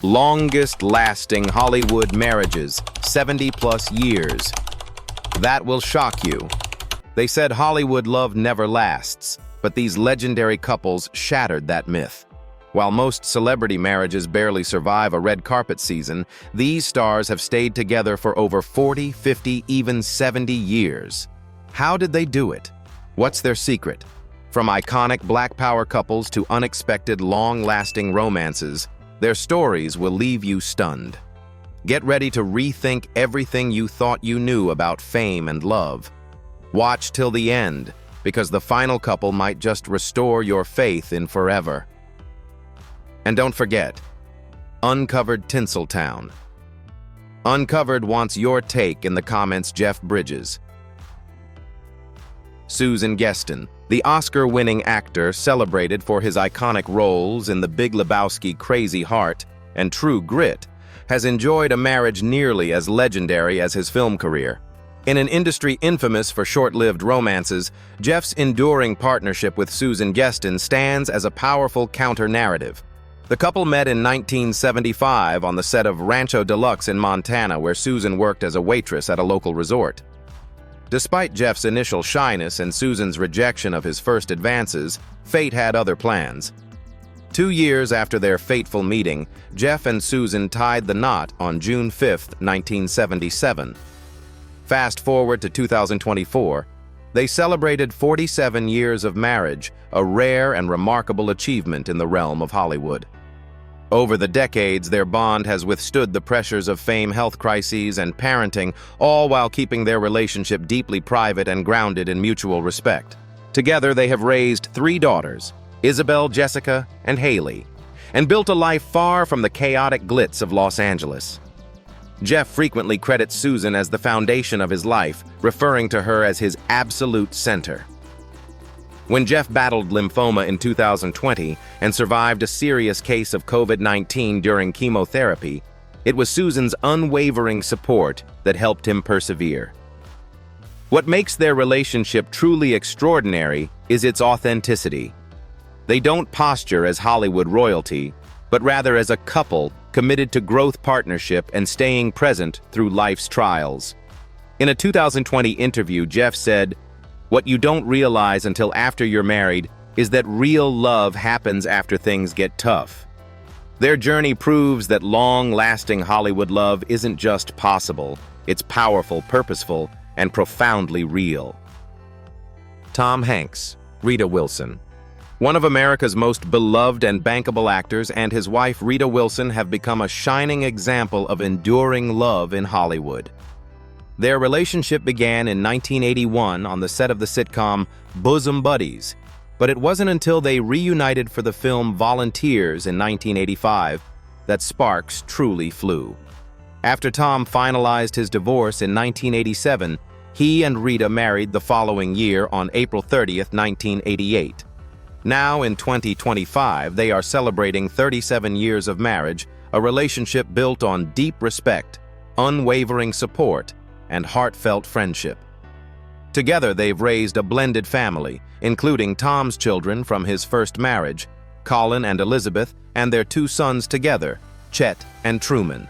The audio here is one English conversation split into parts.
Longest-lasting Hollywood marriages, 70-plus years. That will shock you. They said Hollywood love never lasts, but these legendary couples shattered that myth. While most celebrity marriages barely survive a red carpet season, these stars have stayed together for over 40, 50, even 70 years. How did they do it? What's their secret? From iconic Black Power couples to unexpected, long-lasting romances, their stories will leave you stunned. Get ready to rethink everything you thought you knew about fame and love. Watch till the end, because the final couple might just restore your faith in forever. And don't forget, Uncovered Tinseltown. Uncovered wants your take in the comments. Jeff Bridges. Susan Geston, the Oscar-winning actor celebrated for his iconic roles in The Big Lebowski, Crazy Heart, and True Grit, has enjoyed a marriage nearly as legendary as his film career. In an industry infamous for short-lived romances, Jeff's enduring partnership with Susan Geston stands as a powerful counter-narrative. The couple met in 1975 on the set of Rancho Deluxe in Montana, where Susan worked as a waitress at a local resort. Despite Jeff's initial shyness and Susan's rejection of his first advances, fate had other plans. 2 years after their fateful meeting, Jeff and Susan tied the knot on June 5, 1977. Fast forward to 2024, they celebrated 47 years of marriage, a rare and remarkable achievement in the realm of Hollywood. Over the decades, their bond has withstood the pressures of fame, health crises, and parenting, all while keeping their relationship deeply private and grounded in mutual respect. Together, they have raised 3 daughters, Isabel, Jessica, and Haley, and built a life far from the chaotic glitz of Los Angeles. Jeff frequently credits Susan as the foundation of his life, referring to her as his absolute center. When Jeff battled lymphoma in 2020 and survived a serious case of COVID-19 during chemotherapy, it was Susan's unwavering support that helped him persevere. What makes their relationship truly extraordinary is its authenticity. They don't posture as Hollywood royalty, but rather as a couple committed to growth, partnership, and staying present through life's trials. In a 2020 interview, Jeff said, "What you don't realize until after you're married is that real love happens after things get tough." Their journey proves that long-lasting Hollywood love isn't just possible, it's powerful, purposeful, and profoundly real. Tom Hanks, Rita Wilson. One of America's most beloved and bankable actors and his wife Rita Wilson have become a shining example of enduring love in Hollywood. Their relationship began in 1981 on the set of the sitcom Bosom Buddies, but it wasn't until they reunited for the film Volunteers in 1985 that sparks truly flew. After Tom finalized his divorce in 1987, he and Rita married the following year on April 30, 1988. Now, in 2025, they are celebrating 37 years of marriage, a relationship built on deep respect, unwavering support, and heartfelt friendship. Together, they've raised a blended family, including Tom's children from his first marriage, Colin and Elizabeth, and their 2 sons together, Chet and Truman.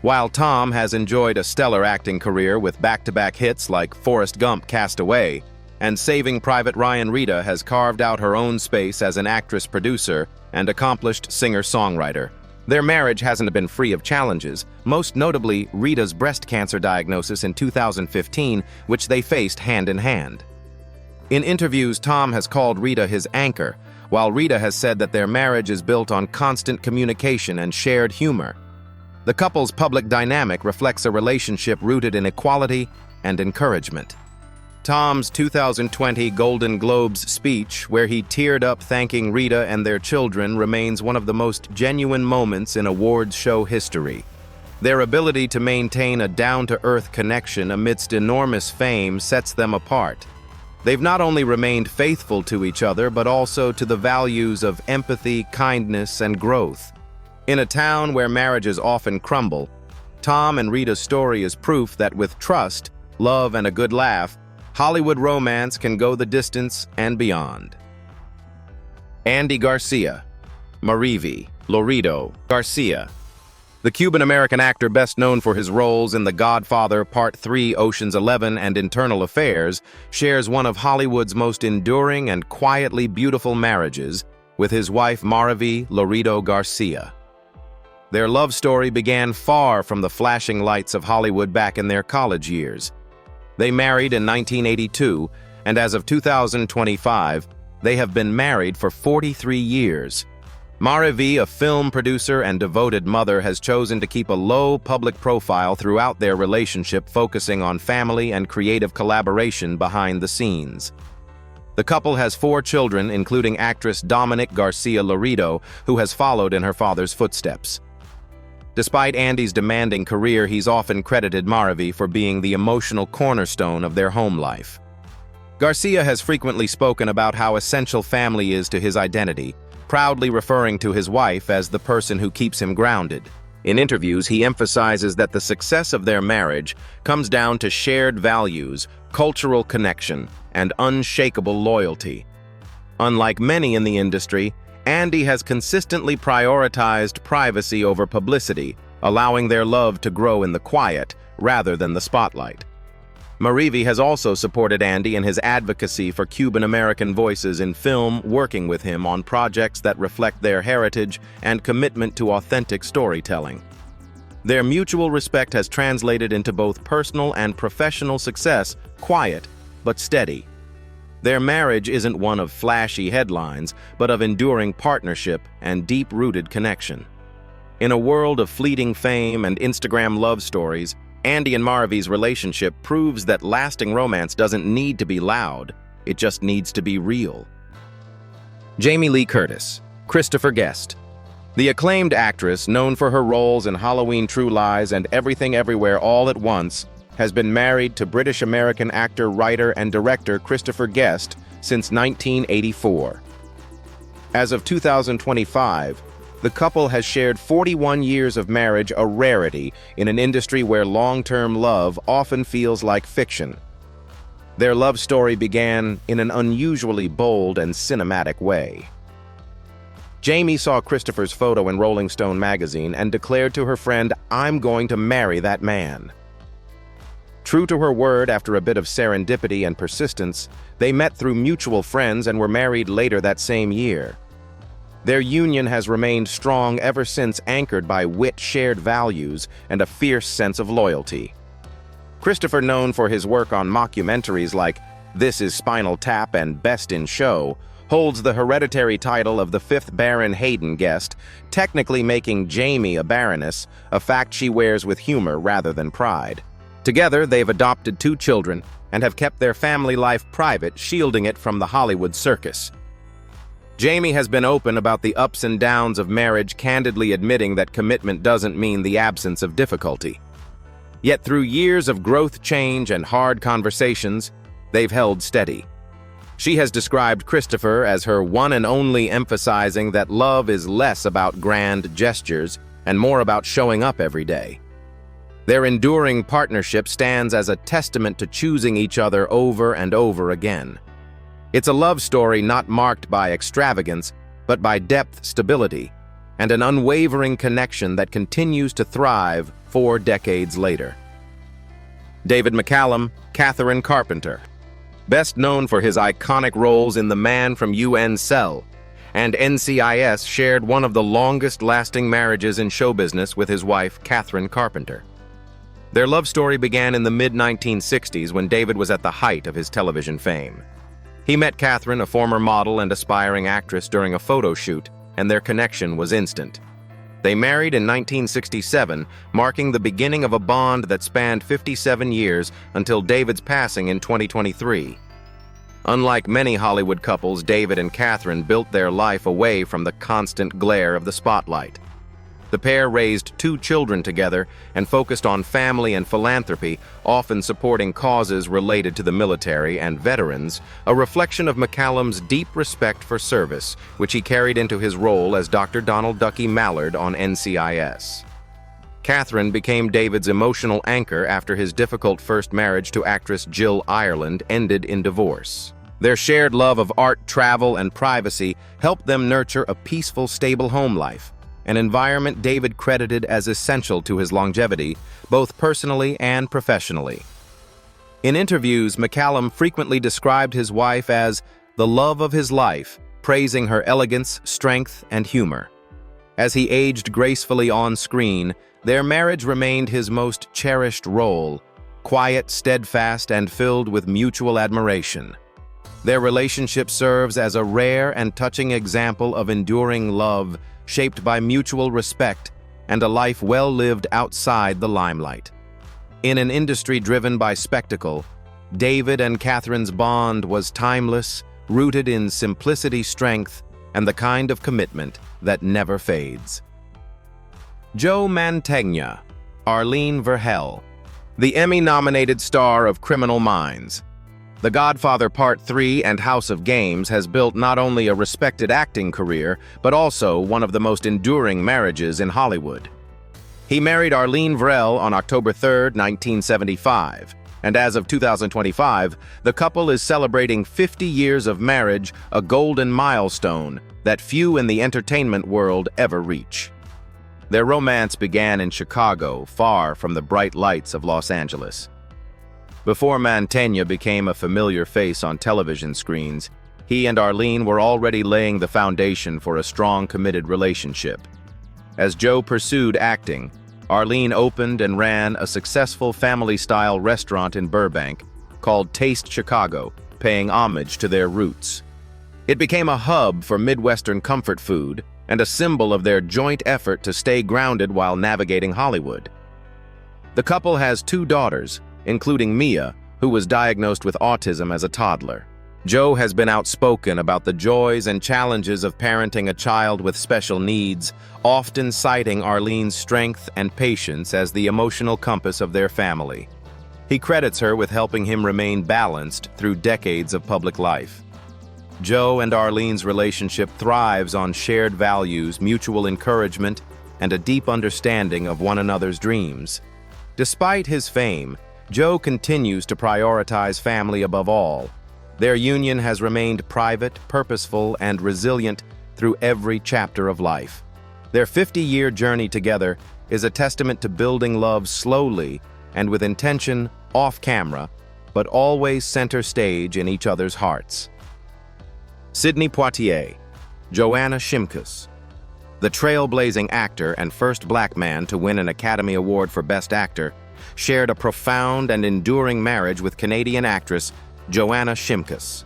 While Tom has enjoyed a stellar acting career with back-to-back hits like Forrest Gump, Cast Away, and Saving Private Ryan, Rita has carved out her own space as an actress-producer and accomplished singer-songwriter. Their marriage hasn't been free of challenges, most notably Rita's breast cancer diagnosis in 2015, which they faced hand-in-hand. In interviews, Tom has called Rita his anchor, while Rita has said that their marriage is built on constant communication and shared humor. The couple's public dynamic reflects a relationship rooted in equality and encouragement. Tom's 2020 Golden Globes speech, where he teared up thanking Rita and their children, remains one of the most genuine moments in awards show history. Their ability to maintain a down-to-earth connection amidst enormous fame sets them apart. They've not only remained faithful to each other, but also to the values of empathy, kindness, and growth. In a town where marriages often crumble, Tom and Rita's story is proof that with trust, love, and a good laugh, Hollywood romance can go the distance and beyond. Andy Garcia, Marivi, Loreto, Garcia. The Cuban-American actor best known for his roles in The Godfather, Part 3, Ocean's 11, and Internal Affairs, shares one of Hollywood's most enduring and quietly beautiful marriages with his wife Mariví Loreto Garcia. Their love story began far from the flashing lights of Hollywood back in their college years. They married in 1982, and as of 2025, they have been married for 43 years. Mariví, a film producer and devoted mother, has chosen to keep a low public profile throughout their relationship, focusing on family and creative collaboration behind the scenes. The couple has 4 children, including actress Dominic Garcia Loreto, who has followed in her father's footsteps. Despite Andy's demanding career, he's often credited Mariví for being the emotional cornerstone of their home life. Garcia has frequently spoken about how essential family is to his identity, proudly referring to his wife as the person who keeps him grounded. In interviews, he emphasizes that the success of their marriage comes down to shared values, cultural connection, and unshakable loyalty. Unlike many in the industry, Andy has consistently prioritized privacy over publicity, allowing their love to grow in the quiet rather than the spotlight. Mariví has also supported Andy in his advocacy for Cuban-American voices in film, working with him on projects that reflect their heritage and commitment to authentic storytelling. Their mutual respect has translated into both personal and professional success, quiet but steady. Their marriage isn't one of flashy headlines, but of enduring partnership and deep-rooted connection. In a world of fleeting fame and Instagram love stories, Andy and Mariví's relationship proves that lasting romance doesn't need to be loud, it just needs to be real. Jamie Lee Curtis, Christopher Guest. The acclaimed actress, known for her roles in Halloween, True Lies, and Everything Everywhere All at Once, has been married to British-American actor, writer, and director Christopher Guest since 1984. As of 2025, the couple has shared 41 years of marriage, a rarity in an industry where long-term love often feels like fiction. Their love story began in an unusually bold and cinematic way. Jamie saw Christopher's photo in Rolling Stone magazine and declared to her friend, "I'm going to marry that man." True to her word, after a bit of serendipity and persistence, they met through mutual friends and were married later that same year. Their union has remained strong ever since, anchored by wit, shared values, and a fierce sense of loyalty. Christopher, known for his work on mockumentaries like This Is Spinal Tap and Best in Show, holds the hereditary title of the 5th Baron Hayden Guest, technically making Jamie a baroness, a fact she wears with humor rather than pride. Together, they've adopted 2 children and have kept their family life private, shielding it from the Hollywood circus. Jamie has been open about the ups and downs of marriage, candidly admitting that commitment doesn't mean the absence of difficulty. Yet through years of growth, change, and hard conversations, they've held steady. She has described Christopher as her one and only, emphasizing that love is less about grand gestures and more about showing up every day. Their enduring partnership stands as a testament to choosing each other over and over again. It's a love story not marked by extravagance, but by depth, stability, and an unwavering connection that continues to thrive 4 decades later. David McCallum, Catherine Carpenter. Best known for his iconic roles in The Man from UN Cell and NCIS, shared one of the longest-lasting marriages in show business with his wife, Catherine Carpenter. Their love story began in the mid-1960s when David was at the height of his television fame. He met Catherine, a former model and aspiring actress, during a photo shoot, and their connection was instant. They married in 1967, marking the beginning of a bond that spanned 57 years until David's passing in 2023. Unlike many Hollywood couples, David and Catherine built their life away from the constant glare of the spotlight. The pair raised 2 children together and focused on family and philanthropy, often supporting causes related to the military and veterans, a reflection of McCallum's deep respect for service, which he carried into his role as Dr. Donald Ducky Mallard on NCIS. Catherine became David's emotional anchor after his difficult first marriage to actress Jill Ireland ended in divorce. Their shared love of art, travel, and privacy helped them nurture a peaceful, stable home life. an environment David credited as essential to his longevity, both personally and professionally. In interviews, McCallum frequently described his wife as the love of his life, praising her elegance, strength, and humor. As he aged gracefully on screen, their marriage remained his most cherished role, quiet, steadfast, and filled with mutual admiration. Their relationship serves as a rare and touching example of enduring love shaped by mutual respect and a life well lived outside the limelight. In an industry driven by spectacle, David and Catherine's bond was timeless, rooted in simplicity, strength, and the kind of commitment that never fades. Joe Mantegna, Arlene Verhel, the Emmy-nominated star of Criminal Minds. The Godfather Part 3 and House of Games has built not only a respected acting career, but also one of the most enduring marriages in Hollywood. He married Arlene Verhel on October 3, 1975, and as of 2025, the couple is celebrating 50 years of marriage, a golden milestone that few in the entertainment world ever reach. Their romance began in Chicago, far from the bright lights of Los Angeles. Before Mantegna became a familiar face on television screens, he and Arlene were already laying the foundation for a strong, committed relationship. As Joe pursued acting, Arlene opened and ran a successful family-style restaurant in Burbank called Taste Chicago, paying homage to their roots. It became a hub for Midwestern comfort food and a symbol of their joint effort to stay grounded while navigating Hollywood. The couple has 2 daughters, including Mia, who was diagnosed with autism as a toddler. Joe has been outspoken about the joys and challenges of parenting a child with special needs, often citing Arlene's strength and patience as the emotional compass of their family. He credits her with helping him remain balanced through decades of public life. Joe and Arlene's relationship thrives on shared values, mutual encouragement, and a deep understanding of one another's dreams. Despite his fame, Joe continues to prioritize family above all. Their union has remained private, purposeful, and resilient through every chapter of life. Their 50-year journey together is a testament to building love slowly and with intention off-camera, but always center stage in each other's hearts. Sidney Poitier, Joanna Shimkus. The trailblazing actor and first black man to win an Academy Award for Best Actor shared a profound and enduring marriage with Canadian actress Joanna Shimkus.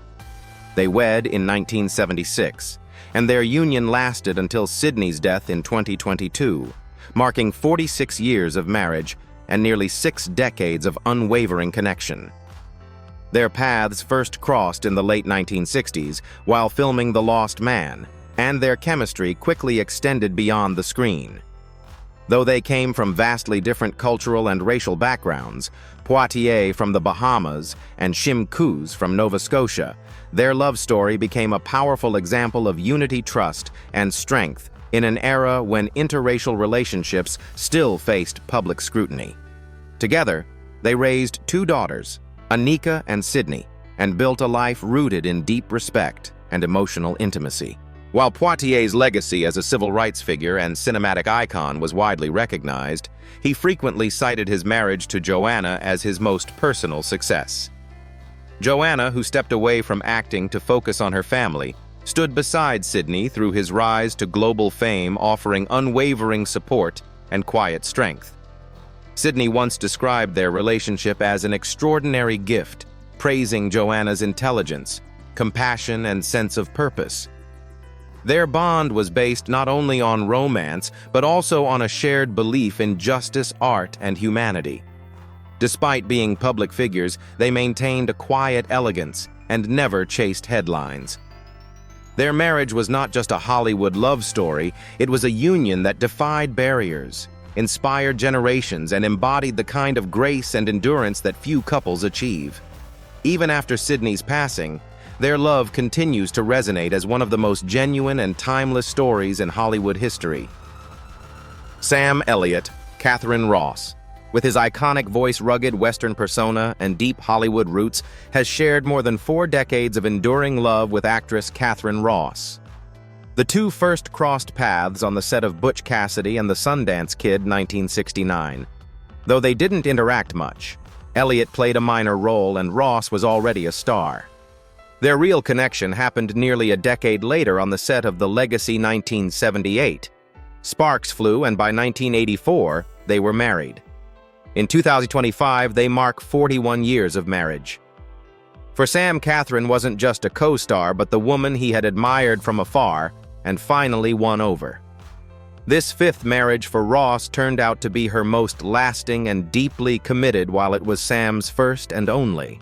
They wed in 1976, and their union lasted until Sidney's death in 2022, marking 46 years of marriage and nearly 6 decades of unwavering connection. Their paths first crossed in the late 1960s while filming The Lost Man, and their chemistry quickly extended beyond the screen. Though they came from vastly different cultural and racial backgrounds, Poitier from the Bahamas and Shimkus from Nova Scotia, their love story became a powerful example of unity, trust, and strength in an era when interracial relationships still faced public scrutiny. Together, they raised 2 daughters, Anika and Sydney, and built a life rooted in deep respect and emotional intimacy. While Poitier's legacy as a civil rights figure and cinematic icon was widely recognized, he frequently cited his marriage to Joanna as his most personal success. Joanna, who stepped away from acting to focus on her family, stood beside Sidney through his rise to global fame, offering unwavering support and quiet strength. Sidney once described their relationship as an extraordinary gift, praising Joanna's intelligence, compassion, and sense of purpose. Their bond was based not only on romance, but also on a shared belief in justice, art, and humanity. Despite being public figures, they maintained a quiet elegance and never chased headlines. Their marriage was not just a Hollywood love story, it was a union that defied barriers, inspired generations, and embodied the kind of grace and endurance that few couples achieve. Even after Sidney's passing, their love continues to resonate as one of the most genuine and timeless stories in Hollywood history. Sam Elliott, Catherine Ross, with his iconic voice, rugged Western persona, and deep Hollywood roots, has shared more than 4 decades of enduring love with actress Catherine Ross. The two first crossed paths on the set of Butch Cassidy and the Sundance Kid 1969. Though they didn't interact much, Elliott played a minor role and Ross was already a star. Their real connection happened nearly a decade later on the set of The Legacy 1978. Sparks flew, and by 1984, they were married. In 2025, they mark 41 years of marriage. For Sam, Catherine wasn't just a co-star, but the woman he had admired from afar and finally won over. This fifth marriage for Ross turned out to be her most lasting and deeply committed, while it was Sam's first and only.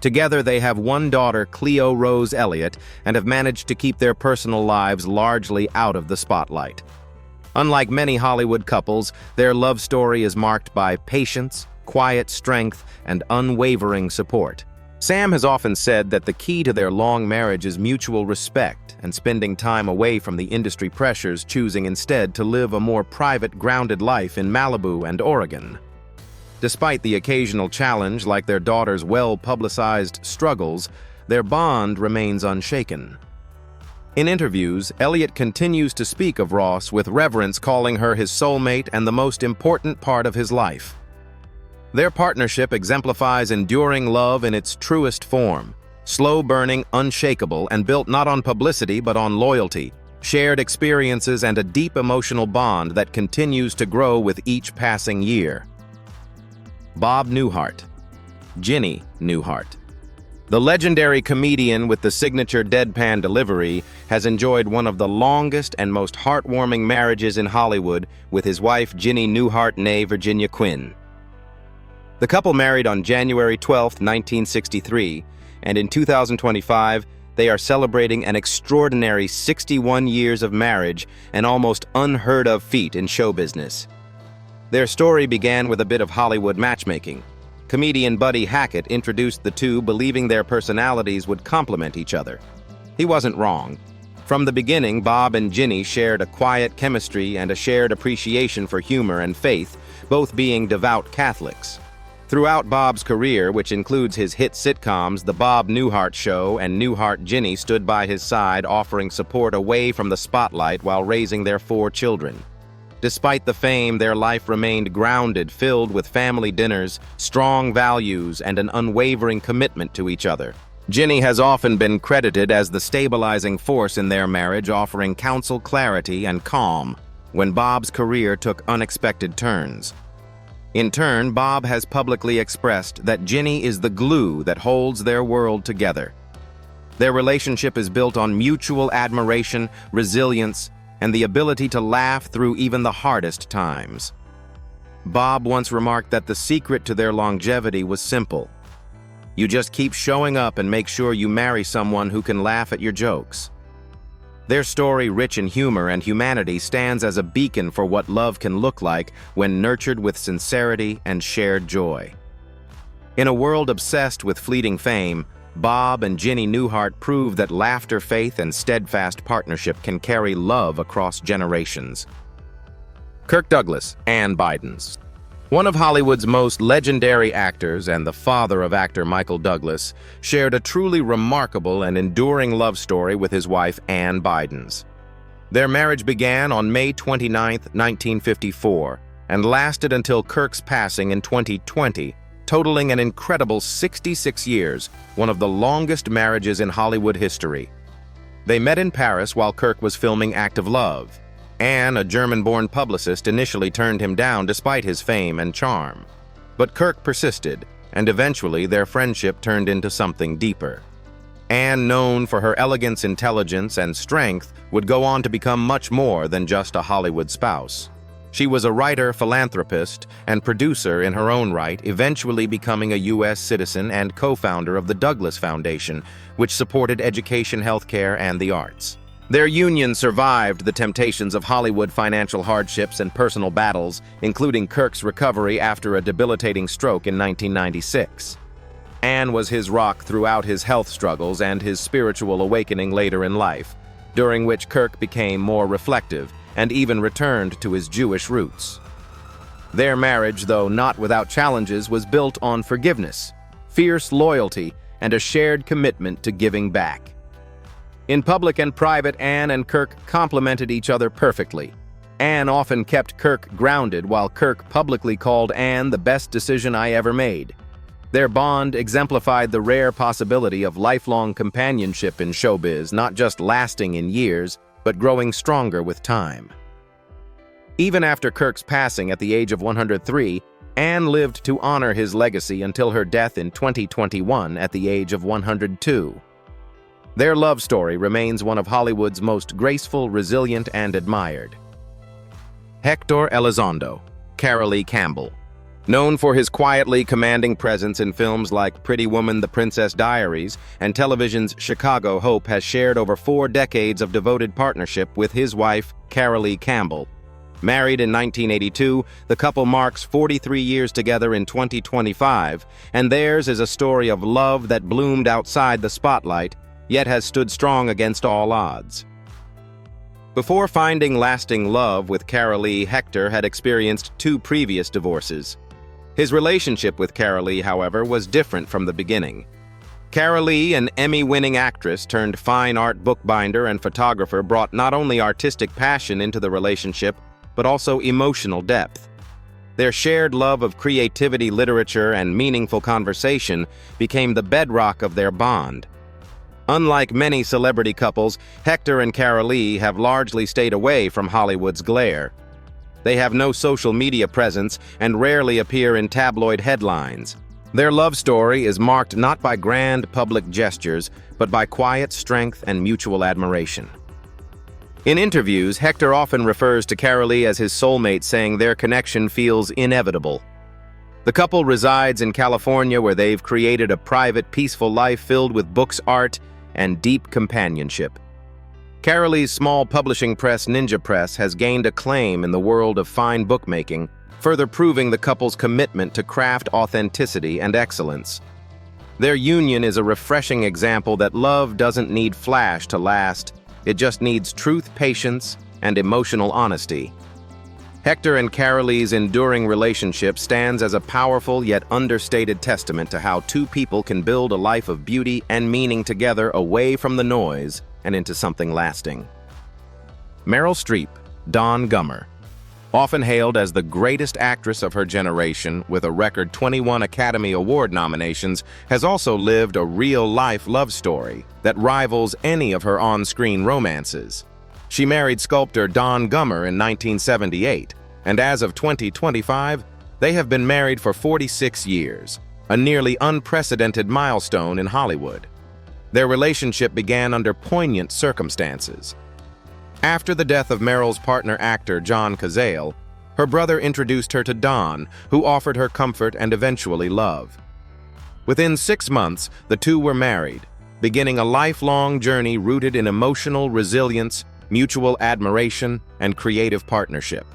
Together, they have one daughter, Cleo Rose Elliott, and have managed to keep their personal lives largely out of the spotlight. Unlike many Hollywood couples, their love story is marked by patience, quiet strength, and unwavering support. Sam has often said that the key to their long marriage is mutual respect and spending time away from the industry pressures, choosing instead to live a more private, grounded life in Malibu and Oregon. Despite the occasional challenge, like their daughter's well-publicized struggles, their bond remains unshaken. In interviews, Elliott continues to speak of Ross with reverence, calling her his soulmate and the most important part of his life. Their partnership exemplifies enduring love in its truest form, slow-burning, unshakable, and built not on publicity but on loyalty, shared experiences, and a deep emotional bond that continues to grow with each passing year. Bob Newhart. Ginny Newhart. The legendary comedian with the signature deadpan delivery has enjoyed one of the longest and most heartwarming marriages in Hollywood with his wife Ginny Newhart née Virginia Quinn. The couple married on January 12, 1963, and in 2025, they are celebrating an extraordinary 61 years of marriage, an almost unheard-of feat in show business. Their story began with a bit of Hollywood matchmaking. Comedian Buddy Hackett introduced the two, believing their personalities would complement each other. He wasn't wrong. From the beginning, Bob and Ginny shared a quiet chemistry and a shared appreciation for humor and faith, both being devout Catholics. Throughout Bob's career, which includes his hit sitcoms The Bob Newhart Show and Newhart, Ginny stood by his side, offering support away from the spotlight while raising their 4 children. Despite the fame, their life remained grounded, filled with family dinners, strong values, and an unwavering commitment to each other. Ginny has often been credited as the stabilizing force in their marriage, offering counsel, clarity, and calm when Bob's career took unexpected turns. In turn, Bob has publicly expressed that Ginny is the glue that holds their world together. Their relationship is built on mutual admiration, resilience, and the ability to laugh through even the hardest times. Bob once remarked that the secret to their longevity was simple. You just keep showing up and make sure you marry someone who can laugh at your jokes. Their story, rich in humor and humanity, stands as a beacon for what love can look like when nurtured with sincerity and shared joy. In a world obsessed with fleeting fame, Bob and Ginny Newhart prove that laughter, faith, and steadfast partnership can carry love across generations. Kirk Douglas, Ann Bidens. One of Hollywood's most legendary actors and the father of actor Michael Douglas shared a truly remarkable and enduring love story with his wife Ann Bidens. Their marriage began on May 29, 1954, and lasted until Kirk's passing in 2020, totaling an incredible 66 years, one of the longest marriages in Hollywood history. They met in Paris while Kirk was filming Act of Love. Ann, a German-born publicist, initially turned him down despite his fame and charm. But Kirk persisted, and eventually their friendship turned into something deeper. Ann, known for her elegance, intelligence, and strength, would go on to become much more than just a Hollywood spouse. She was a writer, philanthropist, and producer in her own right, eventually becoming a U.S. citizen and co-founder of the Douglas Foundation, which supported education, healthcare, and the arts. Their union survived the temptations of Hollywood financial hardships and personal battles, including Kirk's recovery after a debilitating stroke in 1996. Ann was his rock throughout his health struggles and his spiritual awakening later in life, during which Kirk became more reflective and even returned to his Jewish roots. Their marriage, though not without challenges, was built on forgiveness, fierce loyalty, and a shared commitment to giving back. In public and private, Anne and Kirk complemented each other perfectly. Anne often kept Kirk grounded, while Kirk publicly called Anne the best decision I ever made. Their bond exemplified the rare possibility of lifelong companionship in showbiz, not just lasting in years, but growing stronger with time. Even after Kirk's passing at the age of 103, Anne lived to honor his legacy until her death in 2021 at the age of 102. Their love story remains one of Hollywood's most graceful, resilient, and admired. Hector Elizondo, Carolee Campbell. Known for his quietly commanding presence in films like Pretty Woman, The Princess Diaries, and television's Chicago Hope, has shared over 4 decades of devoted partnership with his wife, Carolee Campbell. Married in 1982, the couple marks 43 years together in 2025, and theirs is a story of love that bloomed outside the spotlight, yet has stood strong against all odds. Before finding lasting love with Carolee, Hector had experienced 2 previous divorces. His relationship with Carolee, however, was different from the beginning. Carolee, an Emmy-winning actress turned fine art bookbinder and photographer, brought not only artistic passion into the relationship, but also emotional depth. Their shared love of creativity, literature, and meaningful conversation became the bedrock of their bond. Unlike many celebrity couples, Hector and Carolee have largely stayed away from Hollywood's glare. They have no social media presence and rarely appear in tabloid headlines. Their love story is marked not by grand public gestures, but by quiet strength and mutual admiration. In interviews, Hector often refers to Carolee as his soulmate, saying their connection feels inevitable. The couple resides in California, where they've created a private, peaceful life filled with books, art, and deep companionship. Carolee's small publishing press, Ninja Press, has gained acclaim in the world of fine bookmaking, further proving the couple's commitment to craft authenticity and excellence. Their union is a refreshing example that love doesn't need flash to last. It just needs truth, patience, and emotional honesty. Hector and Carolee's enduring relationship stands as a powerful yet understated testament to how 2 people can build a life of beauty and meaning together, away from the noise and into something lasting. Meryl Streep, Dawn Gummer. Often hailed as the greatest actress of her generation, with a record 21 Academy Award nominations, has also lived a real-life love story that rivals any of her on-screen romances. She married sculptor Dawn Gummer in 1978, and as of 2025, they have been married for 46 years, a nearly unprecedented milestone in Hollywood. Their relationship began under poignant circumstances. After the death of Meryl's partner, actor John Cazale, her brother introduced her to Dawn, who offered her comfort and eventually love. Within 6 months, the two were married, beginning a lifelong journey rooted in emotional resilience, mutual admiration, and creative partnership.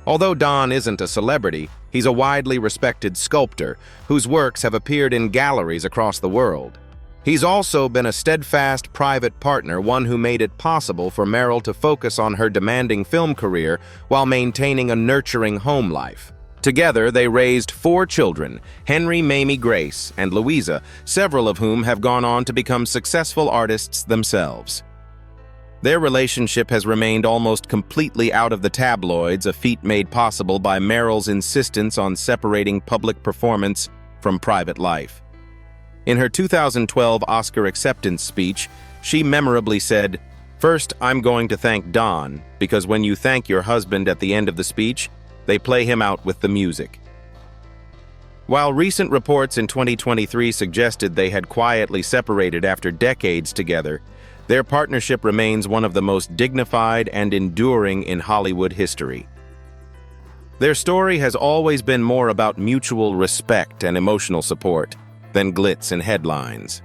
Although Dawn isn't a celebrity, he's a widely respected sculptor whose works have appeared in galleries across the world. He's also been a steadfast private partner, one who made it possible for Meryl to focus on her demanding film career while maintaining a nurturing home life. Together, they raised 4 children, Henry, Mamie, Grace, and Louisa, several of whom have gone on to become successful artists themselves. Their relationship has remained almost completely out of the tabloids, a feat made possible by Meryl's insistence on separating public performance from private life. In her 2012 Oscar acceptance speech, she memorably said, "First, I'm going to thank Dawn, because when you thank your husband at the end of the speech, they play him out with the music." While recent reports in 2023 suggested they had quietly separated after decades together, their partnership remains one of the most dignified and enduring in Hollywood history. Their story has always been more about mutual respect and emotional support than glitz and headlines.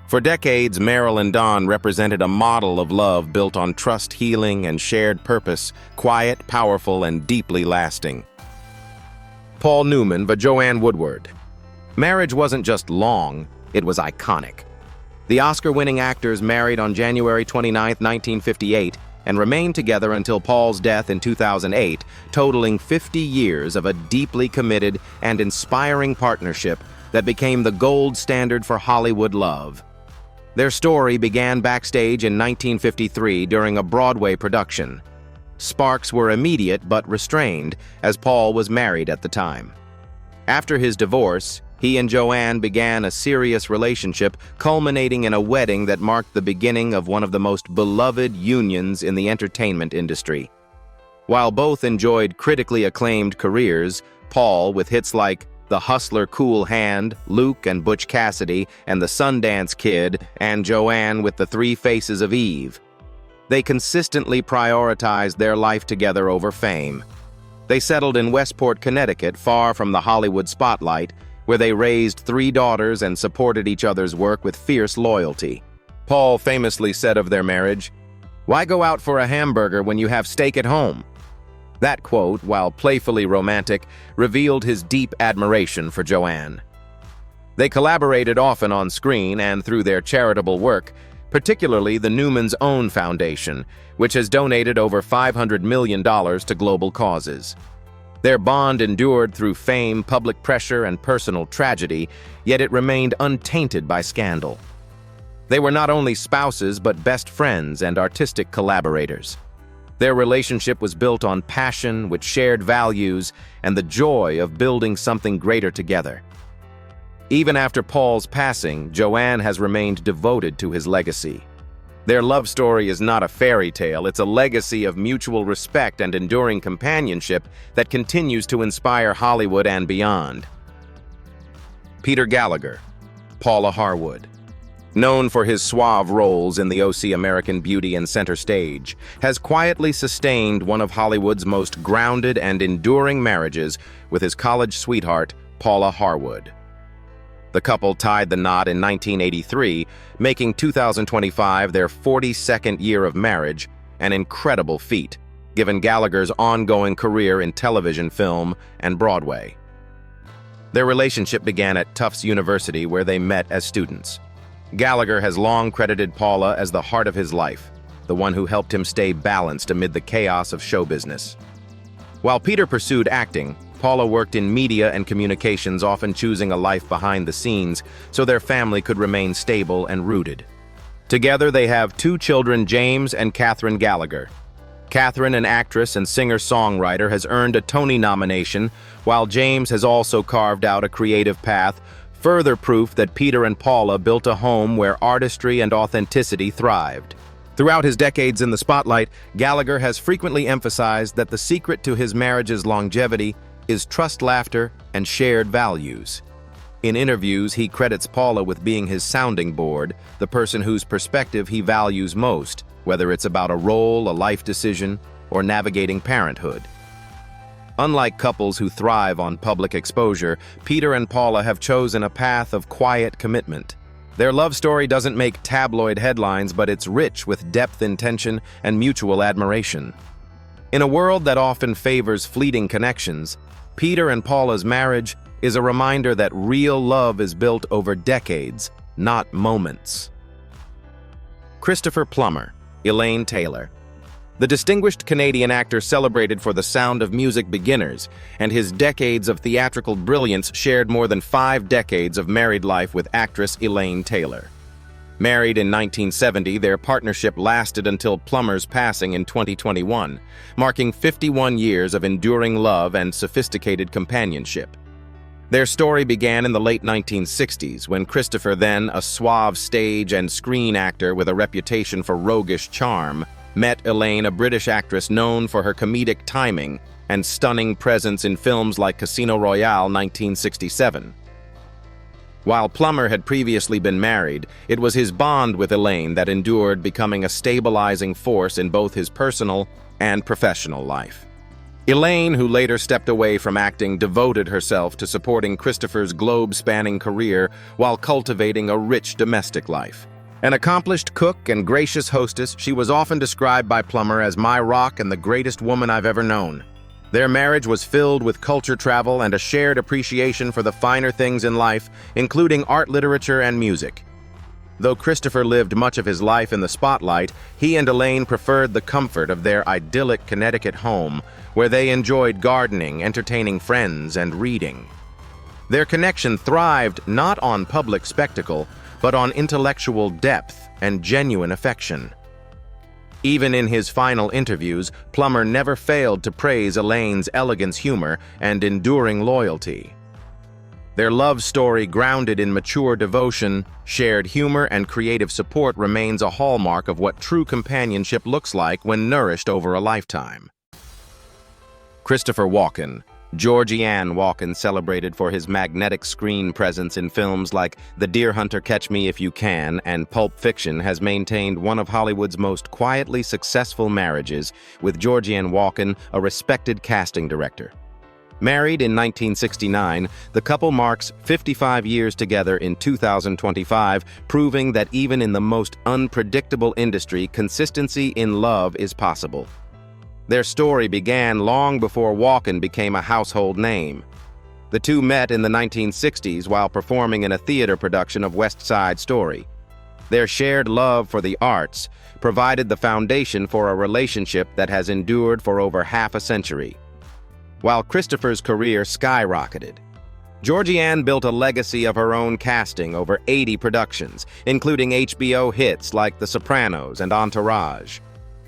For decades, Meryl and Dawn represented a model of love built on trust, healing, and shared purpose, quiet, powerful, and deeply lasting. Paul Newman v. Joanne Woodward. Marriage wasn't just long, it was iconic. The Oscar-winning actors married on January 29, 1958, and remained together until Paul's death in 2008, totaling 50 years of a deeply committed and inspiring partnership that became the gold standard for Hollywood love. Their story began backstage in 1953 during a Broadway production. Sparks were immediate but restrained, as Paul was married at the time. After his divorce, he and Joanne began a serious relationship, culminating in a wedding that marked the beginning of one of the most beloved unions in the entertainment industry. While both enjoyed critically acclaimed careers, Paul, with hits like The Hustler Cool Hand, Luke and Butch Cassidy, and The Sundance Kid, and Joanne with The Three Faces of Eve. They consistently prioritized their life together over fame. They settled in Westport, Connecticut, far from the Hollywood spotlight, where they raised 3 daughters and supported each other's work with fierce loyalty. Paul famously said of their marriage, "Why go out for a hamburger when you have steak at home?" That quote, while playfully romantic, revealed his deep admiration for Joanne. They collaborated often on screen and through their charitable work, particularly the Newman's Own Foundation, which has donated over $500 million to global causes. Their bond endured through fame, public pressure, and personal tragedy, yet it remained untainted by scandal. They were not only spouses but best friends and artistic collaborators. Their relationship was built on passion, with shared values, and the joy of building something greater together. Even after Paul's passing, Joanne has remained devoted to his legacy. Their love story is not a fairy tale, it's a legacy of mutual respect and enduring companionship that continues to inspire Hollywood and beyond. Peter Gallagher, Paula Harwood. Known for his suave roles in the OC American Beauty and Center Stage, has quietly sustained one of Hollywood's most grounded and enduring marriages with his college sweetheart, Paula Harwood. The couple tied the knot in 1983, making 2025 their 42nd year of marriage, an incredible feat, given Gallagher's ongoing career in television, film, and Broadway. Their relationship began at Tufts University, where they met as students. Gallagher has long credited Paula as the heart of his life, the one who helped him stay balanced amid the chaos of show business. While Peter pursued acting, Paula worked in media and communications, often choosing a life behind the scenes so their family could remain stable and rooted. Together, they have 2 children, James and Catherine Gallagher. Catherine, an actress and singer-songwriter, has earned a Tony nomination, while James has also carved out a creative path, further proof that Peter and Paula built a home where artistry and authenticity thrived. Throughout his decades in the spotlight, Gallagher has frequently emphasized that the secret to his marriage's longevity is trust, laughter, and shared values. In interviews, he credits Paula with being his sounding board, the person whose perspective he values most, whether it's about a role, a life decision, or navigating parenthood. Unlike couples who thrive on public exposure, Peter and Paula have chosen a path of quiet commitment. Their love story doesn't make tabloid headlines, but it's rich with depth, intention, and mutual admiration. In a world that often favors fleeting connections, Peter and Paula's marriage is a reminder that real love is built over decades, not moments. Christopher Plummer, Elaine Taylor. The distinguished Canadian actor celebrated for The Sound of Music beginners, and his decades of theatrical brilliance shared more than 5 decades of married life with actress Elaine Taylor. Married in 1970, their partnership lasted until Plummer's passing in 2021, marking 51 years of enduring love and sophisticated companionship. Their story began in the late 1960s, when Christopher, then a suave stage and screen actor with a reputation for roguish charm, met Elaine, a British actress known for her comedic timing and stunning presence in films like Casino Royale 1967. While Plummer had previously been married, it was his bond with Elaine that endured, becoming a stabilizing force in both his personal and professional life. Elaine, who later stepped away from acting, devoted herself to supporting Christopher's globe-spanning career while cultivating a rich domestic life. An accomplished cook and gracious hostess, she was often described by Plummer as my rock and the greatest woman I've ever known. Their marriage was filled with culture travel and a shared appreciation for the finer things in life, including art, literature, and music. Though Christopher lived much of his life in the spotlight, he and Elaine preferred the comfort of their idyllic Connecticut home, where they enjoyed gardening, entertaining friends, and reading. Their connection thrived not on public spectacle, but on intellectual depth and genuine affection. Even in his final interviews, Plummer never failed to praise Elaine's elegance, humor, and enduring loyalty. Their love story, grounded in mature devotion, shared humor, and creative support, remains a hallmark of what true companionship looks like when nourished over a lifetime. Christopher Walken. Georgianne Walken, celebrated for his magnetic screen presence in films like The Deer Hunter, Catch Me If You Can, and Pulp Fiction, has maintained one of Hollywood's most quietly successful marriages, with Georgianne Walken a respected casting director. Married in 1969, the couple marks 55 years together in 2025, proving that even in the most unpredictable industry, consistency in love is possible. Their story began long before Walken became a household name. The two met in the 1960s while performing in a theater production of West Side Story. Their shared love for the arts provided the foundation for a relationship that has endured for over half a century. While Christopher's career skyrocketed, Georgianne built a legacy of her own, casting over 80 productions, including HBO hits like The Sopranos and Entourage.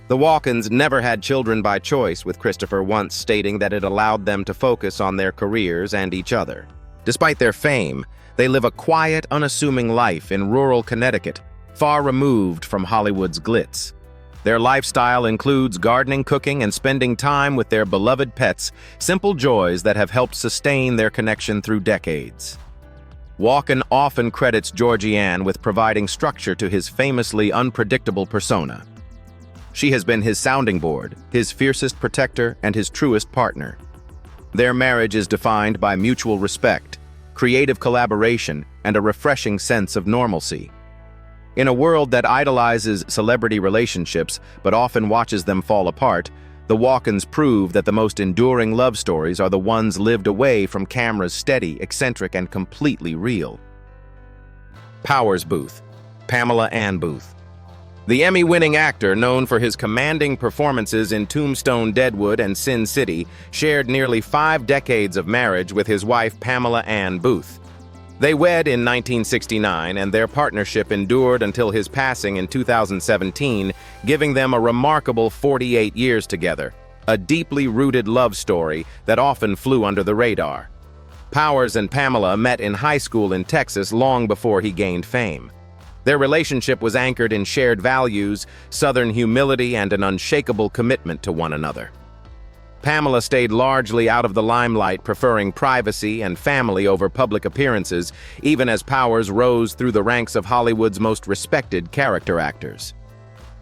The Walkens never had children by choice, with Christopher once stating that it allowed them to focus on their careers and each other. Despite their fame, they live a quiet, unassuming life in rural Connecticut, far removed from Hollywood's glitz. Their lifestyle includes gardening, cooking, and spending time with their beloved pets, simple joys that have helped sustain their connection through decades. Walken often credits Georgianne with providing structure to his famously unpredictable persona. She has been his sounding board, his fiercest protector, and his truest partner. Their marriage is defined by mutual respect, creative collaboration, and a refreshing sense of normalcy. In a world that idolizes celebrity relationships but often watches them fall apart, the Walkens prove that the most enduring love stories are the ones lived away from cameras, steady, eccentric, and completely real. Powers Booth. Pamela Ann Booth. The Emmy-winning actor, known for his commanding performances in Tombstone, Deadwood, and Sin City, shared nearly 5 decades of marriage with his wife Pamela Ann Booth. They wed in 1969, and their partnership endured until his passing in 2017, giving them a remarkable 48 years together, a deeply rooted love story that often flew under the radar. Powers and Pamela met in high school in Texas long before he gained fame. Their relationship was anchored in shared values, Southern humility, and an unshakable commitment to one another. Pamela stayed largely out of the limelight, preferring privacy and family over public appearances, even as Powers rose through the ranks of Hollywood's most respected character actors.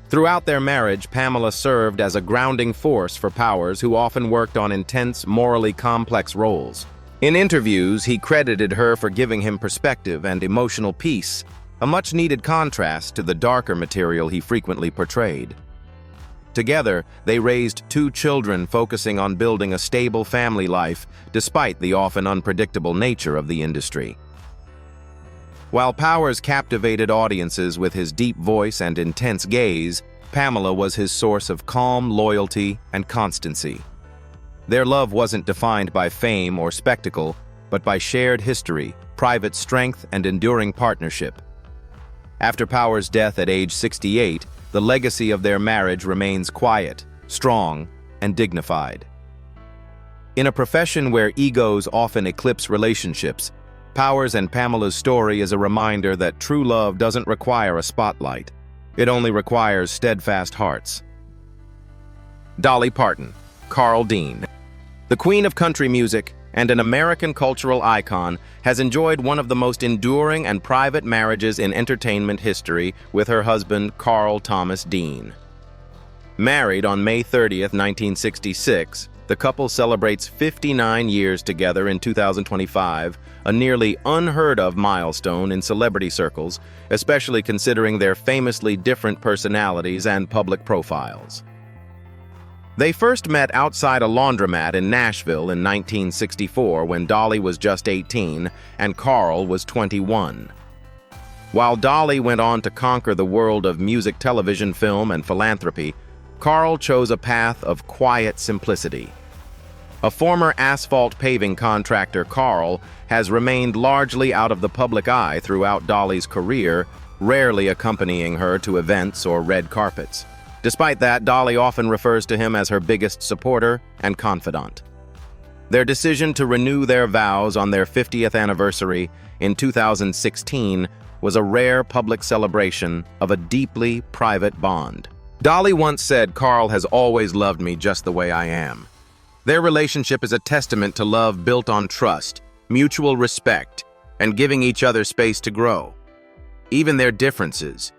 Throughout their marriage, Pamela served as a grounding force for Powers, who often worked on intense, morally complex roles. In interviews, he credited her for giving him perspective and emotional peace, a much-needed contrast to the darker material he frequently portrayed. Together, they raised 2 children, focusing on building a stable family life despite the often unpredictable nature of the industry. While Powers captivated audiences with his deep voice and intense gaze, Pamela was his source of calm loyalty and constancy. Their love wasn't defined by fame or spectacle, but by shared history, private strength, and enduring partnership. After Powers' death at age 68, the legacy of their marriage remains quiet, strong, and dignified. In a profession where egos often eclipse relationships, Powers and Pamela's story is a reminder that true love doesn't require a spotlight. It only requires steadfast hearts. Dolly Parton. Carl Dean. The Queen of Country Music and an American cultural icon, has enjoyed one of the most enduring and private marriages in entertainment history with her husband, Carl Thomas Dean. Married on May 30th, 1966, the couple celebrates 59 years together in 2025, a nearly unheard-of milestone in celebrity circles, especially considering their famously different personalities and public profiles. They first met outside a laundromat in Nashville in 1964 when Dolly was just 18 and Carl was 21. While Dolly went on to conquer the world of music, television, film, and philanthropy, Carl chose a path of quiet simplicity. A former asphalt paving contractor, Carl, has remained largely out of the public eye throughout Dolly's career, rarely accompanying her to events or red carpets. Despite that, Dolly often refers to him as her biggest supporter and confidant. Their decision to renew their vows on their 50th anniversary in 2016 was a rare public celebration of a deeply private bond. Dolly once said, "Carl has always loved me just the way I am." Their relationship is a testament to love built on trust, mutual respect, and giving each other space to grow. Even their differences,